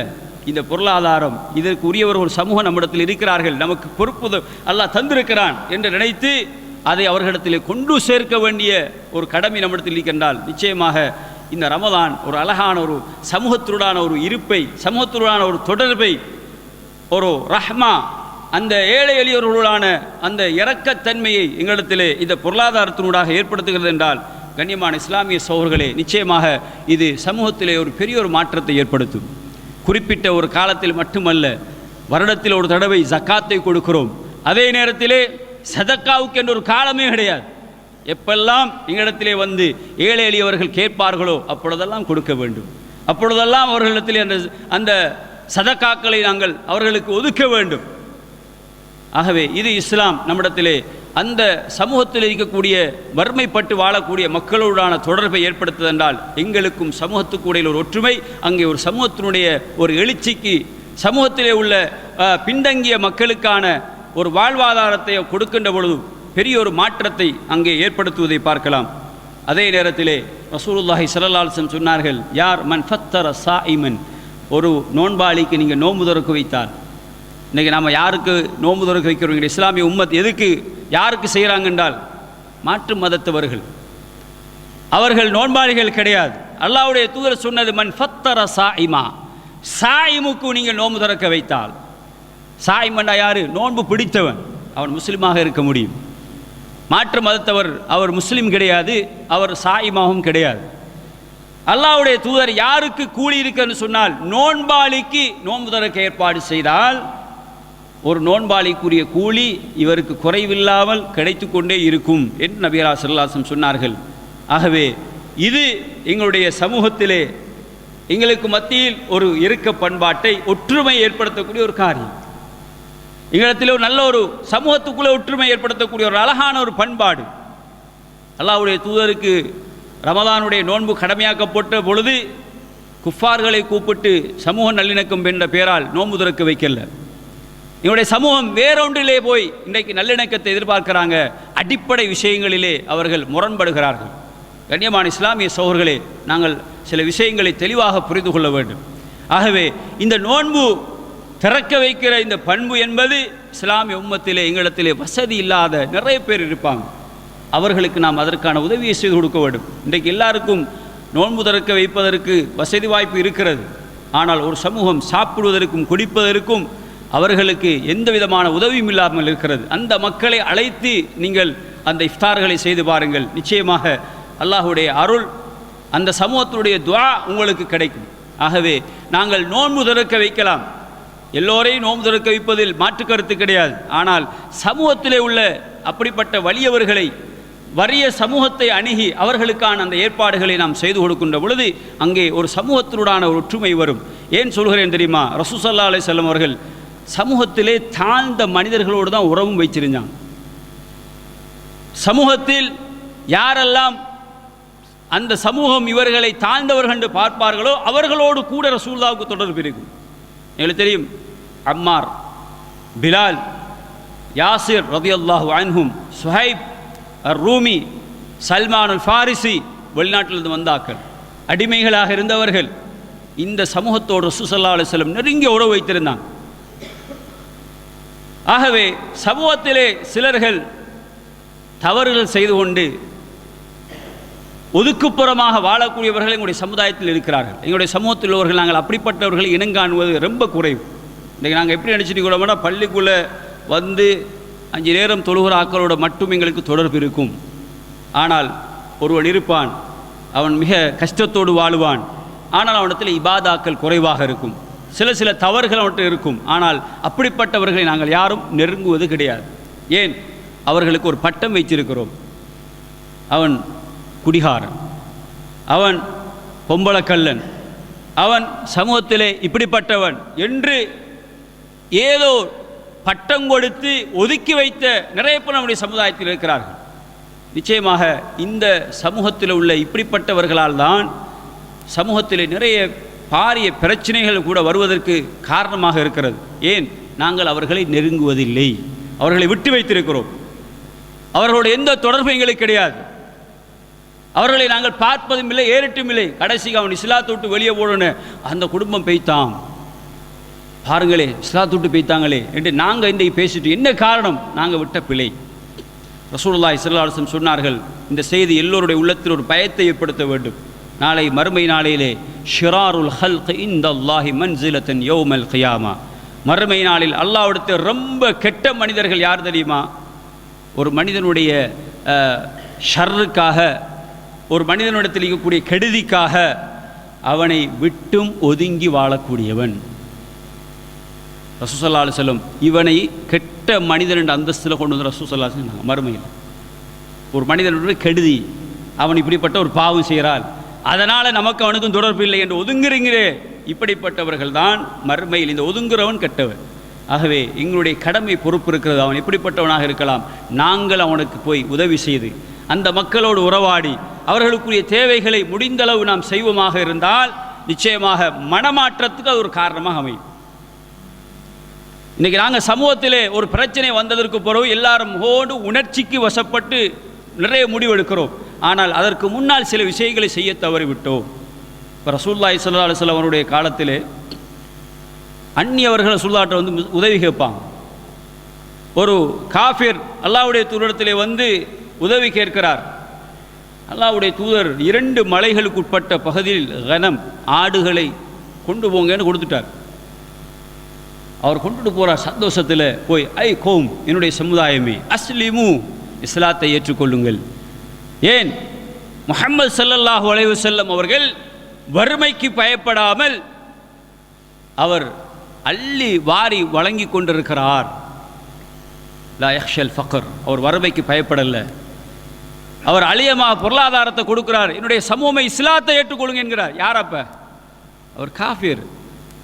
இந்த பொருளாதாரம் இதற்குரியவர்கள் சமூகம் நம்மிடத்தில் இருக்கிறார்கள், நமக்கு பொறுப்பு அல்லாஹ் தந்திருக்கிறான் என்று நினைத்து அதை அவர்களிடத்தில் கொண்டு சேர்க்க வேண்டிய ஒரு கடமை நம்மிடத்தில் இருக்கின்றால், நிச்சயமாக இந்த ரமலான் ஒரு அழகான ஒரு சமூகத்துடனான ஒரு இருப்பை, சமூகத்துடனான ஒரு தொடர்பை, ஒரு ரஹ்மா, அந்த ஏழை எளியவர்களான அந்த இரக்கத்தன்மையை எங்களிடத்திலே இந்த பொருளாதாரத்தினூடாக ஏற்படுத்துகிறது என்றால், கண்ணியமான இஸ்லாமிய சகோதரர்களே, நிச்சயமாக இது சமூகத்திலே ஒரு பெரிய ஒரு மாற்றத்தை ஏற்படுத்தும். குறிப்பிட்ட ஒரு காலத்தில் மட்டுமல்ல, வருடத்தில் ஒரு தடவை ஜக்காத்தை கொடுக்கிறோம். அதே நேரத்திலே சதக்காவுக்கு என்ற ஒரு காலமே கிடையாது. எப்பெல்லாம் எங்களிடத்திலே வந்து ஏழை எளியவர்கள் கேட்பார்களோ அப்பொழுதெல்லாம் கொடுக்க வேண்டும். அப்பொழுதெல்லாம் அவர்களிடத்திலே அந்த சதக்காக்களை நாங்கள் அவர்களுக்கு ஒதுக்க வேண்டும். ஆகவே இது இஸ்லாம் நம்மிடத்திலே அந்த சமூகத்தில் இருக்கக்கூடிய வறுமைப்பட்டு வாழக்கூடிய மக்களோடான தொடர்பை ஏற்படுத்துவதென்றால், எங்களுக்கும் சமூகத்துக்கு ஒரு ஒற்றுமை, அங்கே ஒரு சமூகத்தினுடைய ஒரு எழுச்சிக்கு, சமூகத்திலே உள்ள பின்தங்கிய மக்களுக்கான ஒரு வாழ்வாதாரத்தை கொடுக்கின்ற பொழுது பெரிய ஒரு மாற்றத்தை அங்கே ஏற்படுத்துவதை பார்க்கலாம். அதே நேரத்திலே ரசூலுல்லாஹி ஸல்லல்லாஹு அலைஹி வஸல்லம் சொன்னார்கள், யார் மன் ஃபத்தர சாயிமன், ஒரு நோன்பாளிக்கு நீங்கள் நோன்பு துறக்க வைத்தால். இன்றைக்கி நம்ம யாருக்கு நோன்பு துறக்க வைக்கிறோம்? இஸ்லாமிய உம்மத் எதுக்கு யாருக்கு செய்கிறாங்க என்றால், மாற்று மதத்தவர்கள், அவர்கள் நோன்பாளிகள் கிடையாது. அல்லாஹ்வுடைய தூதர் சொன்னது, மன் ஃபத்தர சாயிமா, சாயிமுக்கு நீங்கள் நோன்பு துறக்க வைத்தால். சாயிமண்டா யார்? நோன்பு பிடித்தவன், அவன் முஸ்லீமாக இருக்க முடியும். மாற்று மதத்தவர் அவர் முஸ்லீம் கிடையாது, அவர் சாயிமாகவும் கிடையாது. அல்லாஹ்வுடைய தூதர் யாருக்கு கூலி இருக்குன்னு சொன்னால், நோன்பாளிக்கு நோன்பு துறக்க ஏற்பாடு செய்தால் ஒரு நோன்பாளிக்குரிய கூலி இவருக்கு குறைவில்லாமல் கிடைத்து கொண்டே இருக்கும் என்று நபியரா ஸல்லல்லாஹு அலைஹி வஸல்லம் சொன்னார்கள். ஆகவே இது எங்களுடைய சமூகத்திலே எங்களுக்கு மத்தியில் ஒரு இறுக்க பண்பாட்டை, ஒற்றுமை ஏற்படுத்தக்கூடிய ஒரு காரியம். எங்களிடத்தில் ஒரு நல்ல ஒரு சமூகத்துக்குள்ளே ஒற்றுமை ஏற்படுத்தக்கூடிய ஒரு அழகான ஒரு பண்பாடு. அல்லாஹ்வுடைய தூதருக்கு ரமலானுடைய நோன்பு கடமையாக்கப்பட்ட பொழுது குஃபார்களை கூப்பிட்டு சமூக நல்லிணக்கம் என்ற பெயரால் நோன்பு திறக்க வைக்கல. எங்களுடைய சமூகம் வேறொன்றிலே போய் இன்றைக்கு நல்லிணக்கத்தை எதிர்பார்க்கிறாங்க. அடிப்படை விஷயங்களிலே அவர்கள் முரண்படுகிறார்கள். கண்ணியமான இஸ்லாமிய சகோதரர்களே, நாங்கள் சில விஷயங்களை தெளிவாக புரிந்து கொள்ள வேண்டும். ஆகவே இந்த நோன்பு திறக்க வைக்கிற இந்த பண்பு என்பது இஸ்லாமிய உம்மத்திலே எங்களிடத்திலே வசதி இல்லாத நிறைய பேர் இருப்பாங்க. அவர்களுக்கு நாம் அதற்கான உதவியை செய்து கொடுக்க வேண்டும். இன்றைக்கு எல்லாருக்கும் நோன்பு திறக்க வைப்பதற்கு வசதி வாய்ப்பு இருக்கிறது. ஆனால் ஒரு சமூகம் சாப்பிடுவதற்கும் குடிப்பதற்கும் அவர்களுக்கு எந்த விதமான உதவியும் இல்லாமல் இருக்கிறது. அந்த மக்களை அழைத்து நீங்கள் அந்த இஃப்தார்களை செய்து பாருங்கள். நிச்சயமாக அல்லாஹுடைய அருள், அந்த சமூகத்தினுடைய துஆ உங்களுக்கு கிடைக்கும். ஆகவே நாங்கள் நோன்பு திறக்க வைக்கலாம். எல்லோரையும் நோன்பு திறக்க வைப்பதில் மாற்று கருத்து கிடையாது. ஆனால் சமூகத்திலே உள்ள அப்படிப்பட்ட வலியவர்களை, வறிய சமூகத்தை அணுகி அவர்களுக்கான அந்த ஏற்பாடுகளை நாம் செய்து கொடுக்கின்ற பொழுது அங்கே ஒரு சமூகத்தினுடான ஒரு ஒற்றுமை வரும். ஏன் சொல்கிறேன் தெரியுமா? ரசூல் ஸல்லல்லாஹு அலைஹி வஸல்லம் அவர்கள் சமூகத்திலே தாழ்ந்த மனிதர்களோடு தான் உறவும் வைத்திருந்தாங்க. சமூகத்தில் யாரெல்லாம் அந்த சமூகம் இவர்களை தாழ்ந்தவர்கள் என்று பார்ப்பார்களோ அவர்களோடு கூட ரசூலுல்லாஹ்வுக்கு தொடர்பு இருக்கும். எங்களுக்கு தெரியும், அம்மார், பிலால், யாசிர் ரலியல்லாஹு அன்ஹும், சுஹைப் ரூமி, சல்மான் அல் ஃபாரிசி, வெளிநாட்டிலிருந்து வந்தாக்கள், அடிமைகளாக இருந்தவர்கள். இந்த சமூகத்தோடு ரசூல் ஸல்லல்லாஹு அலைஹி வஸல்லம் நெருங்கிய உறவு வைத்திருந்தாங்க. ஆகவே சமூகத்திலே சிலர்கள் தவறுகள் செய்து கொண்டு ஒதுக்குப்புறமாக வாழக்கூடியவர்கள் எங்களுடைய சமுதாயத்தில் இருக்கிறார்கள். எங்களுடைய சமூகத்தில் உள்ளவர்கள் நாங்கள் அப்படிப்பட்டவர்களை இனங்காணுவது ரொம்ப குறைவு. இன்றைக்கு நாங்கள் எப்படி நினச்சிட்டு கூடோம்னா, பள்ளிக்குள்ளே வந்து 5 நேரம் தொழுகிற ஆக்களோட மட்டும் எங்களுக்கு தொடர்பு இருக்கும். ஆனால் ஒருவன் இருப்பான், அவன் மிக கஷ்டத்தோடு வாழுவான். ஆனால் அவனிடத்தில் இபாதாக்கள் குறைவாக இருக்கும். சில தவறுகள் அவன்கிட்ட இருக்கும். ஆனால் அப்படிப்பட்டவர்களை நாங்கள் யாரும் நெருங்குவது கிடையாது. ஏன்? அவர்களுக்கு ஒரு பட்டம் வைத்திருக்கிறோம். அவன் குடிகாரன், அவன் பொம்பளக்கல்லன், அவன் சமூகத்திலே இப்படிப்பட்டவன் என்று ஏதோ பட்டம் கொடுத்து ஒதுக்கி வைத்த நிறைய பேர் நம்முடைய சமுதாயத்தில் இருக்கிறார்கள். நிச்சயமாக இந்த சமூகத்தில் உள்ள இப்படிப்பட்டவர்களால் தான் சமூகத்தில் நிறைய பாரிய பிரச்சனைகள் கூட வருவதற்கு காரணமாக இருக்கிறது. ஏன்? நாங்கள் அவர்களை நெருங்குவதில்லை, அவர்களை விட்டு வைத்திருக்கிறோம். அவர்களோட எந்த தொடர்பும் எங்களுக்கு கிடையாது. அவர்களை நாங்கள் பார்ப்பதும் இல்லை, ஏறிட்டும் இல்லை. கடைசிக்கு அவன் இஸ்லாத்தை விட்டு வெளியே போடணும், அந்த குடும்பம் பெய்தான், பாருங்களே இஸ்லாத்தை விட்டு பெய்த்தாங்களே என்று நாங்கள் இன்றைக்கு பேசிட்டு, என்ன காரணம்? நாங்கள் விட்ட பிழை. ரசூலுல்லாஹி ஸல்லல்லாஹு அலைஹி வஸல்லம் சொன்னார்கள், இந்த செய்தி எல்லோருடைய உள்ளத்தில் ஒரு பயத்தை ஏற்படுத்த வேண்டும். நாளை மறுமை நாளிலே ஷிராருல் ஹல்க் இன்தல்லாஹி மன்சிலத்தன் யௌமல் கியாமா, மறுமை நாளில் அல்லாஹ்விடத்தில் ரொம்ப கெட்ட மனிதர்கள் யார் தெரியுமா? ஒரு மனிதனுடைய ஷர்ருக்காக, ஒரு மனிதனிடத்தில் இருக்கக்கூடிய கெடுதிக்காக அவனை விட்டும் ஒதுங்கி வாழக்கூடியவன். ரசூல் ஸல்லல்லாஹு அலைஹி வஸல்லம் இவனை கெட்ட மனிதன் என்ற அந்தஸ்தில் கொண்டு வந்து ரசூல் ஸல்லல்லாஹு அலைஹி வஸல்லம் சொன்னாங்க. மறுமையில் ஒரு மனிதனுடைய கெடுதி, அவன் இப்படிப்பட்ட ஒரு பாவம் செய்கிறான், அதனால் நமக்கு அவனுக்கும் தொடர்பு இல்லை என்று ஒதுங்குறீங்களே, இப்படிப்பட்டவர்கள் தான் மறுமையில் இந்த ஒதுங்குறவன் கெட்டவன். ஆகவே எங்களுடைய கடமை பொறுப்பு இருக்கிறது. அவன் எப்படிப்பட்டவனாக இருக்கலாம், நாங்கள் அவனுக்கு போய் உதவி செய்து அந்த மக்களோடு உறவாடி அவர்களுக்குரிய தேவைகளை முடிந்தளவு நாம் செய்வோமாக இருந்தால் நிச்சயமாக மனமாற்றத்துக்கு அது ஒரு காரணமாக அமையும். இன்றைக்கி நாங்கள் சமூகத்திலே ஒரு பிரச்சனை வந்ததற்கு பிறகு எல்லாரும் ஓடு உணர்ச்சிக்கு வசப்பட்டு நிறைய முடிவெடுக்கிறோம். ஆனால் அதற்கு முன்னால் சில விஷயங்களை செய்ய தவறிவிட்டோம். இப்போ ரசூலுல்லாஹி ஸல்லல்லாஹு அலைஹி வஸல்லம் அவருடைய காலத்திலே அந்நியவர்கள் ரசூலுல்லாஹ்ட்ட வந்து உதவி கேட்பாங்க. ஒரு காஃபிர் அல்லாஹ்வுடைய தூதரிடத்திலே வந்து உதவி கேட்கிறார். அல்லாஹ்வுடைய தூதர் 2 மலைகளுக்கு உட்பட்ட பகுதியில் கனம் ஆடுகளை கொண்டு போங்கன்னு கொடுத்துட்டார். அவர் கொண்டுட்டு போகிறார் சந்தோஷத்தில் போய், ஐ கோம், என்னுடைய சமுதாயமே, அஸ்லிமு, இஸ்லாத்தை ஏற்றுக்கொள்ளுங்கள். ஏன்? முஹம்மது ஸல்லல்லாஹு அலைஹி வஸல்லம் அவர்கள் வறுமைக்கு பயப்படாமல் அவர் அள்ளி வாரி வழங்கி கொண்டிருக்கிறார். லா யக்ஷல் ஃபக்ர், அவர் வறுமைக்கு பயப்படலை. அவர் அழியமாக பொருளாதாரத்தை கொடுக்கிறார். என்னுடைய சமூகமை இஸ்லாத்தை ஏற்றுக்கொள்ளுங்க என்கிறார். யார் அப்போ? அவர் காஃபிர்.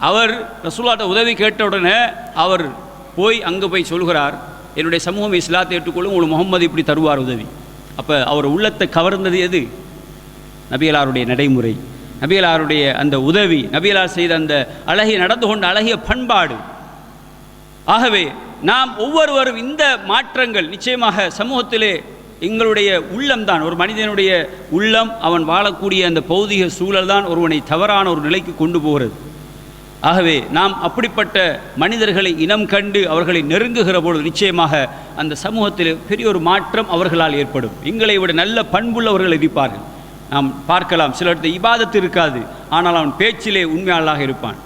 அவர் ரசூலுல்லாஹ்ட்ட உதவி கேட்ட உடனே அவர் போய் அங்கே போய் சொல்கிறார், என்னுடைய சமூகம் இஸ்லாத்தை ஏற்றுக்கொள்ளும், உங்களுக்கு முகம்மது இப்படி தருவார் உதவி. அப்போ அவர் உள்ளத்தை கவர்ந்தது எது? நபிகளாருடைய நடைமுறை, நபிகளாருடைய அந்த உதவி, நபிகளார் செய்த அந்த அழகிய நடந்து கொண்ட அழகிய பண்பாடு. ஆகவே நாம் ஒவ்வொருவரும் இந்த மாற்றங்கள் நிச்சயமாக சமூகத்திலே எங்களுடைய உள்ளம்தான், ஒரு மனிதனுடைய உள்ளம், அவன் வாழக்கூடிய அந்த பௌதிக சூழல் தான் ஒருவனை தவறான ஒரு நிலைக்கு கொண்டு போகிறது. ஆகவே நாம் அப்படிப்பட்ட மனிதர்களை இனம் கண்டு அவர்களை நெருங்குகிற பொழுது நிச்சயமாக அந்த சமூகத்தில் பெரிய ஒரு மாற்றம் அவர்களால் ஏற்படும். எங்களை விட நல்ல பண்புள்ளவர்கள் இருப்பார்கள். நாம் பார்க்கலாம், சில இடத்துல இபாதத்து இருக்காது, ஆனால் அவன் பேச்சிலே உண்மையாளராக இருப்பான்.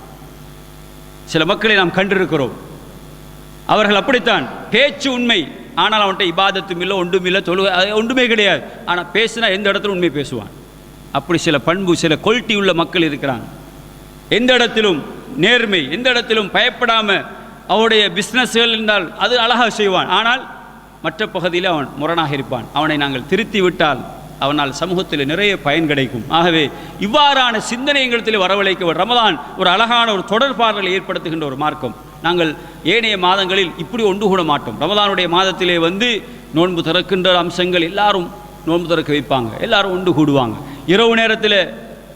சில மக்களை நாம் கண்டிருக்கிறோம், அவர்கள் அப்படித்தான், பேச்சு உண்மை, ஆனால் அவன்கிட்ட இபாதத்தும் இல்லை, ஒன்றும் இல்லை, தொழுகை ஒன்றுமே கிடையாது, ஆனால் பேசினா எந்த இடத்துல உண்மை பேசுவான். அப்படி சில பண்பு, சில குவாலிட்டி உள்ள மக்கள் இருக்கிறாங்க. எந்த இடத்திலும் நேர்மை, எந்த இடத்திலும் பயப்படாமல் அவனுடைய பிஸ்னஸ்கள் இருந்தால் அது அழகாக செய்வான், ஆனால் மற்ற பகுதியில் அவன் முரணாக இருப்பான். அவனை நாங்கள் திருத்தி விட்டால் அவனால் சமூகத்தில் நிறைய பயன் கிடைக்கும். ஆகவே இவ்வாறான சிந்தனை எங்களிடத்தில் வரவழைக்க ரமலான் ஒரு அழகான ஒரு தொடர்பாடலை ஏற்படுத்துகின்ற ஒரு மார்க்கம். நாங்கள் ஏனைய மாதங்களில் இப்படி ஒன்று கூட மாட்டோம். ரமலானுடைய மாதத்திலே நோன்பு திறக்கின்ற அம்சங்கள், எல்லாரும் நோன்பு திறக்க வைப்பாங்க, எல்லாரும் ஒன்று கூடுவாங்க. இரவு நேரத்தில்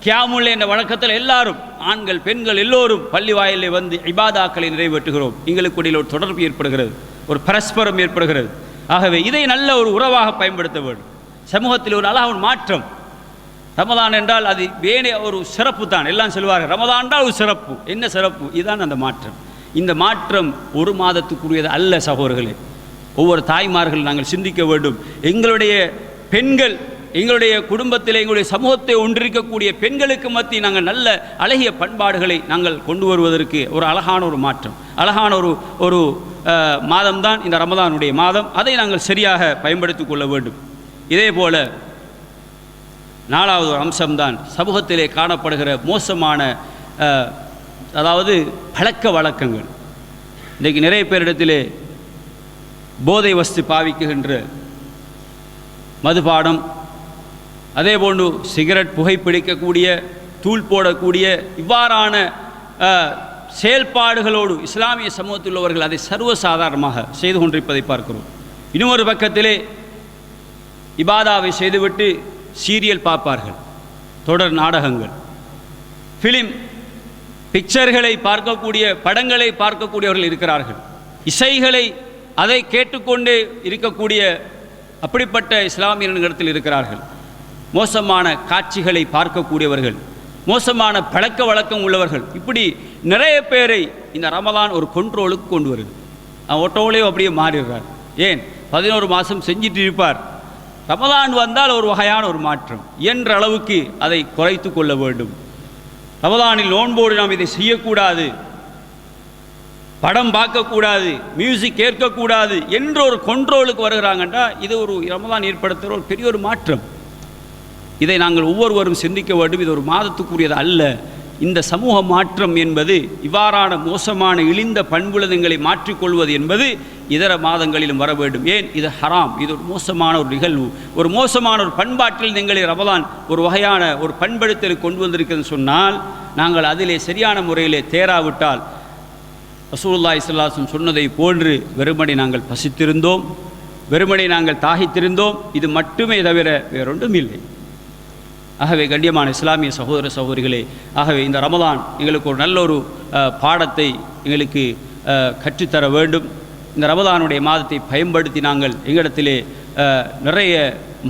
கியாமுல் என்ற வழக்கத்தில் எல்லாரும், ஆண்கள் பெண்கள் எல்லோரும் பள்ளி வாயிலே இபாதாக்களை நிறைவேற்றுகிறோம். எங்களுக்கு இடையில் ஒரு தொடர்பு ஏற்படுகிறது, ஒரு பரஸ்பரம் ஏற்படுகிறது. ஆகவே இதை நல்ல ஒரு உறவாக பயன்படுத்த வேண்டும். சமூகத்தில் ஒரு அழகான ஒரு மாற்றம். ரமலான் என்றால் அது வேணே ஒரு சிறப்பு தான். எல்லாம் சொல்வார்கள் ரமலான் என்றால் ஒரு சிறப்பு. என்ன சிறப்பு? இதுதான் அந்த மாற்றம். இந்த மாற்றம் ஒரு மாதத்துக்குரியது அல்ல சகோதரர்களே. ஒவ்வொரு தாய்மார்கள் நாங்கள் சிந்திக்க வேண்டும். எங்களுடைய பெண்கள், எங்களுடைய குடும்பத்தில், எங்களுடைய சமூகத்தை ஒன்றிருக்கக்கூடிய பெண்களுக்கு மத்திய நாங்கள் நல்ல அழகிய பண்பாடுகளை நாங்கள் கொண்டு வருவதற்கு ஒரு அழகான ஒரு மாற்றம், அழகான ஒரு மாதம்தான் இந்த ரமலானுடைய மாதம். அதை நாங்கள் சரியாக பயன்படுத்தி கொள்ள வேண்டும். இதே போல நாலாவது ஒரு அம்சம்தான் சமூகத்திலே காணப்படுகிற மோசமான அதாவது பழக்க வழக்கங்கள். இன்றைக்கு நிறைய பேரிடத்திலே போதை வஸ்து பாவிக்குகின்ற மதுபானம், அதே போன்று சிகரெட் புகைப்பிடிக்கக்கூடிய, தூள் போடக்கூடிய இவ்வாறான செயல்பாடுகளோடு இஸ்லாமிய சமூகத்தில் உள்ளவர்கள் அதை சர்வசாதாரணமாக செய்து கொண்டிருப்பதை பார்க்கிறோம். இன்னொரு பக்கத்திலே இபாதாவை செய்துவிட்டு சீரியல் பார்ப்பார்கள், தொடர் நாடகங்கள், ஃபிலிம், பிக்சர்களை பார்க்கக்கூடிய, படங்களை பார்க்கக்கூடியவர்கள் இருக்கிறார்கள். இசைகளை அதை கேட்டுக்கொண்டே இருக்கக்கூடிய அப்படிப்பட்ட இஸ்லாமியர்களிடத்தில் இருக்கிறார்கள். மோசமான காட்சிகளை பார்க்கக்கூடியவர்கள், மோசமான பழக்க வழக்கம் உள்ளவர்கள், இப்படி நிறைய பேரை இந்த ரமலான் ஒரு கண்ட்ரோலுக்கு கொண்டு வருது. ஒட்டோலே அப்படியே மாறிடுறார். ஏன்? 11 மாதம் செஞ்சிட்டு இருப்பார். ரமலான் வந்தால் ஒரு வகையான ஒரு மாற்றம் என்ற அளவுக்கு அதை குறைத்து கொள்ள வேண்டும். ரமலானில் நோன்போடு நாம் இதை செய்யக்கூடாது, படம் பார்க்கக்கூடாது, மியூசிக் கேட்கக்கூடாது என்ற ஒரு கண்ட்ரோலுக்கு வருகிறாங்கன்றா இது ஒரு ரமலான் ஏற்படுத்துகிற ஒரு பெரிய ஒரு மாற்றம். இதை நாங்கள் ஒவ்வொருவரும் சிந்திக்க வேண்டும். இது ஒரு மாதத்துக்குரியது அல்ல. இந்த சமூக மாற்றம் என்பது, இவ்வாறான மோசமான இழிந்த பண்புலதங்களை மாற்றிக்கொள்வது என்பது இதர மாதங்களிலும் வர வேண்டும். ஏன்? இது ஹராம், இது ஒரு மோசமான ஒரு நிகழ்வு, ஒரு மோசமான ஒரு பண்பாட்டில் எங்களை ரமலான் ஒரு வகையான ஒரு பண்படுத்தலை கொண்டு வந்திருக்குன்னு சொன்னால், நாங்கள் அதிலே சரியான முறையிலே தேராவிட்டால் ரசூலுல்லாஹி ஸல்லல்லாஹு அலைஹி வஸல்லம் சொன்னதை போன்று வெறுமனே நாங்கள் பசித்திருந்தோம், வெறுமனே நாங்கள் தாகித்திருந்தோம், இது மட்டுமே தவிர வேறொன்றும் இல்லை. ஆகவே கண்ணியமான இஸ்லாமிய சகோதர சகோதரிகளே, ஆகவே இந்த ரமலான் எங்களுக்கு ஒரு நல்ல ஒரு பாடத்தை எங்களுக்கு கற்றுத்தர வேண்டும். இந்த ரமலானுடைய மாதத்தை பயன்படுத்தி நாங்கள் எங்களிடத்திலே நிறைய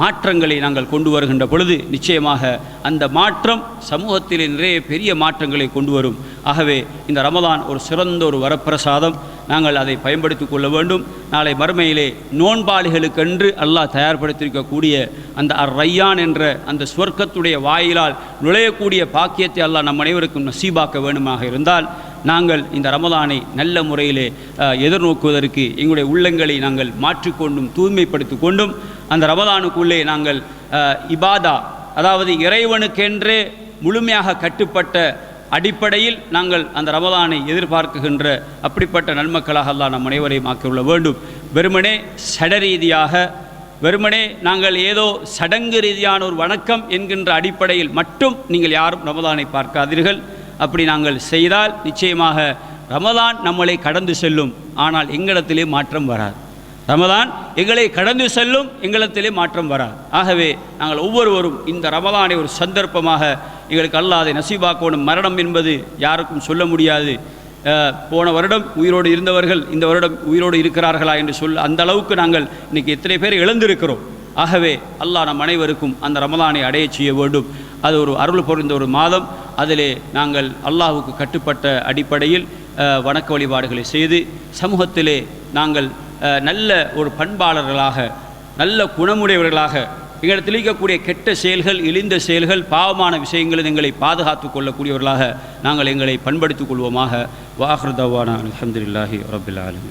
மாற்றங்களை நாங்கள் கொண்டு வருகின்ற பொழுது நிச்சயமாக அந்த மாற்றம் சமூகத்திலே நிறைய பெரிய மாற்றங்களை கொண்டு வரும். ஆகவே இந்த ரமலான் ஒரு சிறந்த ஒரு வரப்பிரசாதம். நாங்கள் அதை பயன்படுத்தி கொள்ள வேண்டும். நாளை மறுமையிலே நோன்பாளிகளுக்கென்று அல்லாஹ் தயார்படுத்தியிருக்கக்கூடிய அந்த ரையான் என்ற அந்த சுவர்க்கத்துடைய வாயிலால் நுழையக்கூடிய பாக்கியத்தை அல்லாஹ் நம் அனைவருக்கும் நசீபாக்க வேண்டுமாக இருந்தால், நாங்கள் இந்த ரமலானை நல்ல முறையிலே எதிர்நோக்குவதற்கு எங்களுடைய உள்ளங்களை நாங்கள் மாற்றிக்கொண்டும் தூய்மைப்படுத்தி கொண்டும் அந்த ரமலானுக்குள்ளே நாங்கள் இபாதா, அதாவது இறைவனுக்கென்றே முழுமையாக கட்டுப்பட்ட அடிப்படையில் நாங்கள் அந்த ரமலானை எதிர்பார்க்குகின்ற அப்படிப்பட்ட நன்மக்களாக அல்லாஹ் நம் அனைவரையும் ஆக்கியுள்ள வேண்டும். வெறுமனே சடரீதியாக, வெறுமனே நாங்கள் ஏதோ சடங்கு ரீதியான ஒரு வணக்கம் என்கின்ற அடிப்படையில் மட்டும் நீங்கள் யாரும் ரமலானை பார்க்காதீர்கள். அப்படி நாங்கள் செய்தால் நிச்சயமாக ரமலான் நம்மளை கடந்து செல்லும், ஆனால் எங்களிடத்திலே மாற்றம் வராது. ரமதான் எங்களை கடந்து செல்லும், எங்களத்திலே மாற்றம் வராது. ஆகவே நாங்கள் ஒவ்வொருவரும் இந்த ரமதானை ஒரு சந்தர்ப்பமாக எங்களுக்கு அல்லாஹ் அதை நசீபாக்கணும். மரணம் என்பது யாருக்கும் சொல்ல முடியாது. போன வருடம் உயிரோடு இருந்தவர்கள் இந்த வருடம் உயிரோடு இருக்கிறார்களா என்று அந்த அளவுக்கு நாங்கள் இன்றைக்கி எத்தனை பேர் இழந்திருக்கிறோம். ஆகவே அல்லாஹ் நம் அனைவருக்கும் அந்த ரமதானை அடைய செய்ய வேண்டும். அது ஒரு அருள் பொருந்த ஒரு மாதம். அதிலே நாங்கள் அல்லாஹுக்கு கட்டுப்பட்ட அடிப்படையில் வணக்க வழிபாடுகளை செய்து சமூகத்திலே நாங்கள் நல்ல ஒரு பண்பாளர்களாக, நல்ல குணமுடையவர்களாக, எங்களிடத்தில் இருக்கக்கூடிய கெட்ட செயல்கள், இழிந்த செயல்கள், பாவமான விஷயங்களில் எங்களை பாதுகாத்து கொள்ளக்கூடியவர்களாக நாங்கள் எங்களை பண்படுத்திக் கொள்வோமாக. வாஹிரு தவானா அல்ஹம்துலில்லாஹி ரப்பில் ஆலமீன்.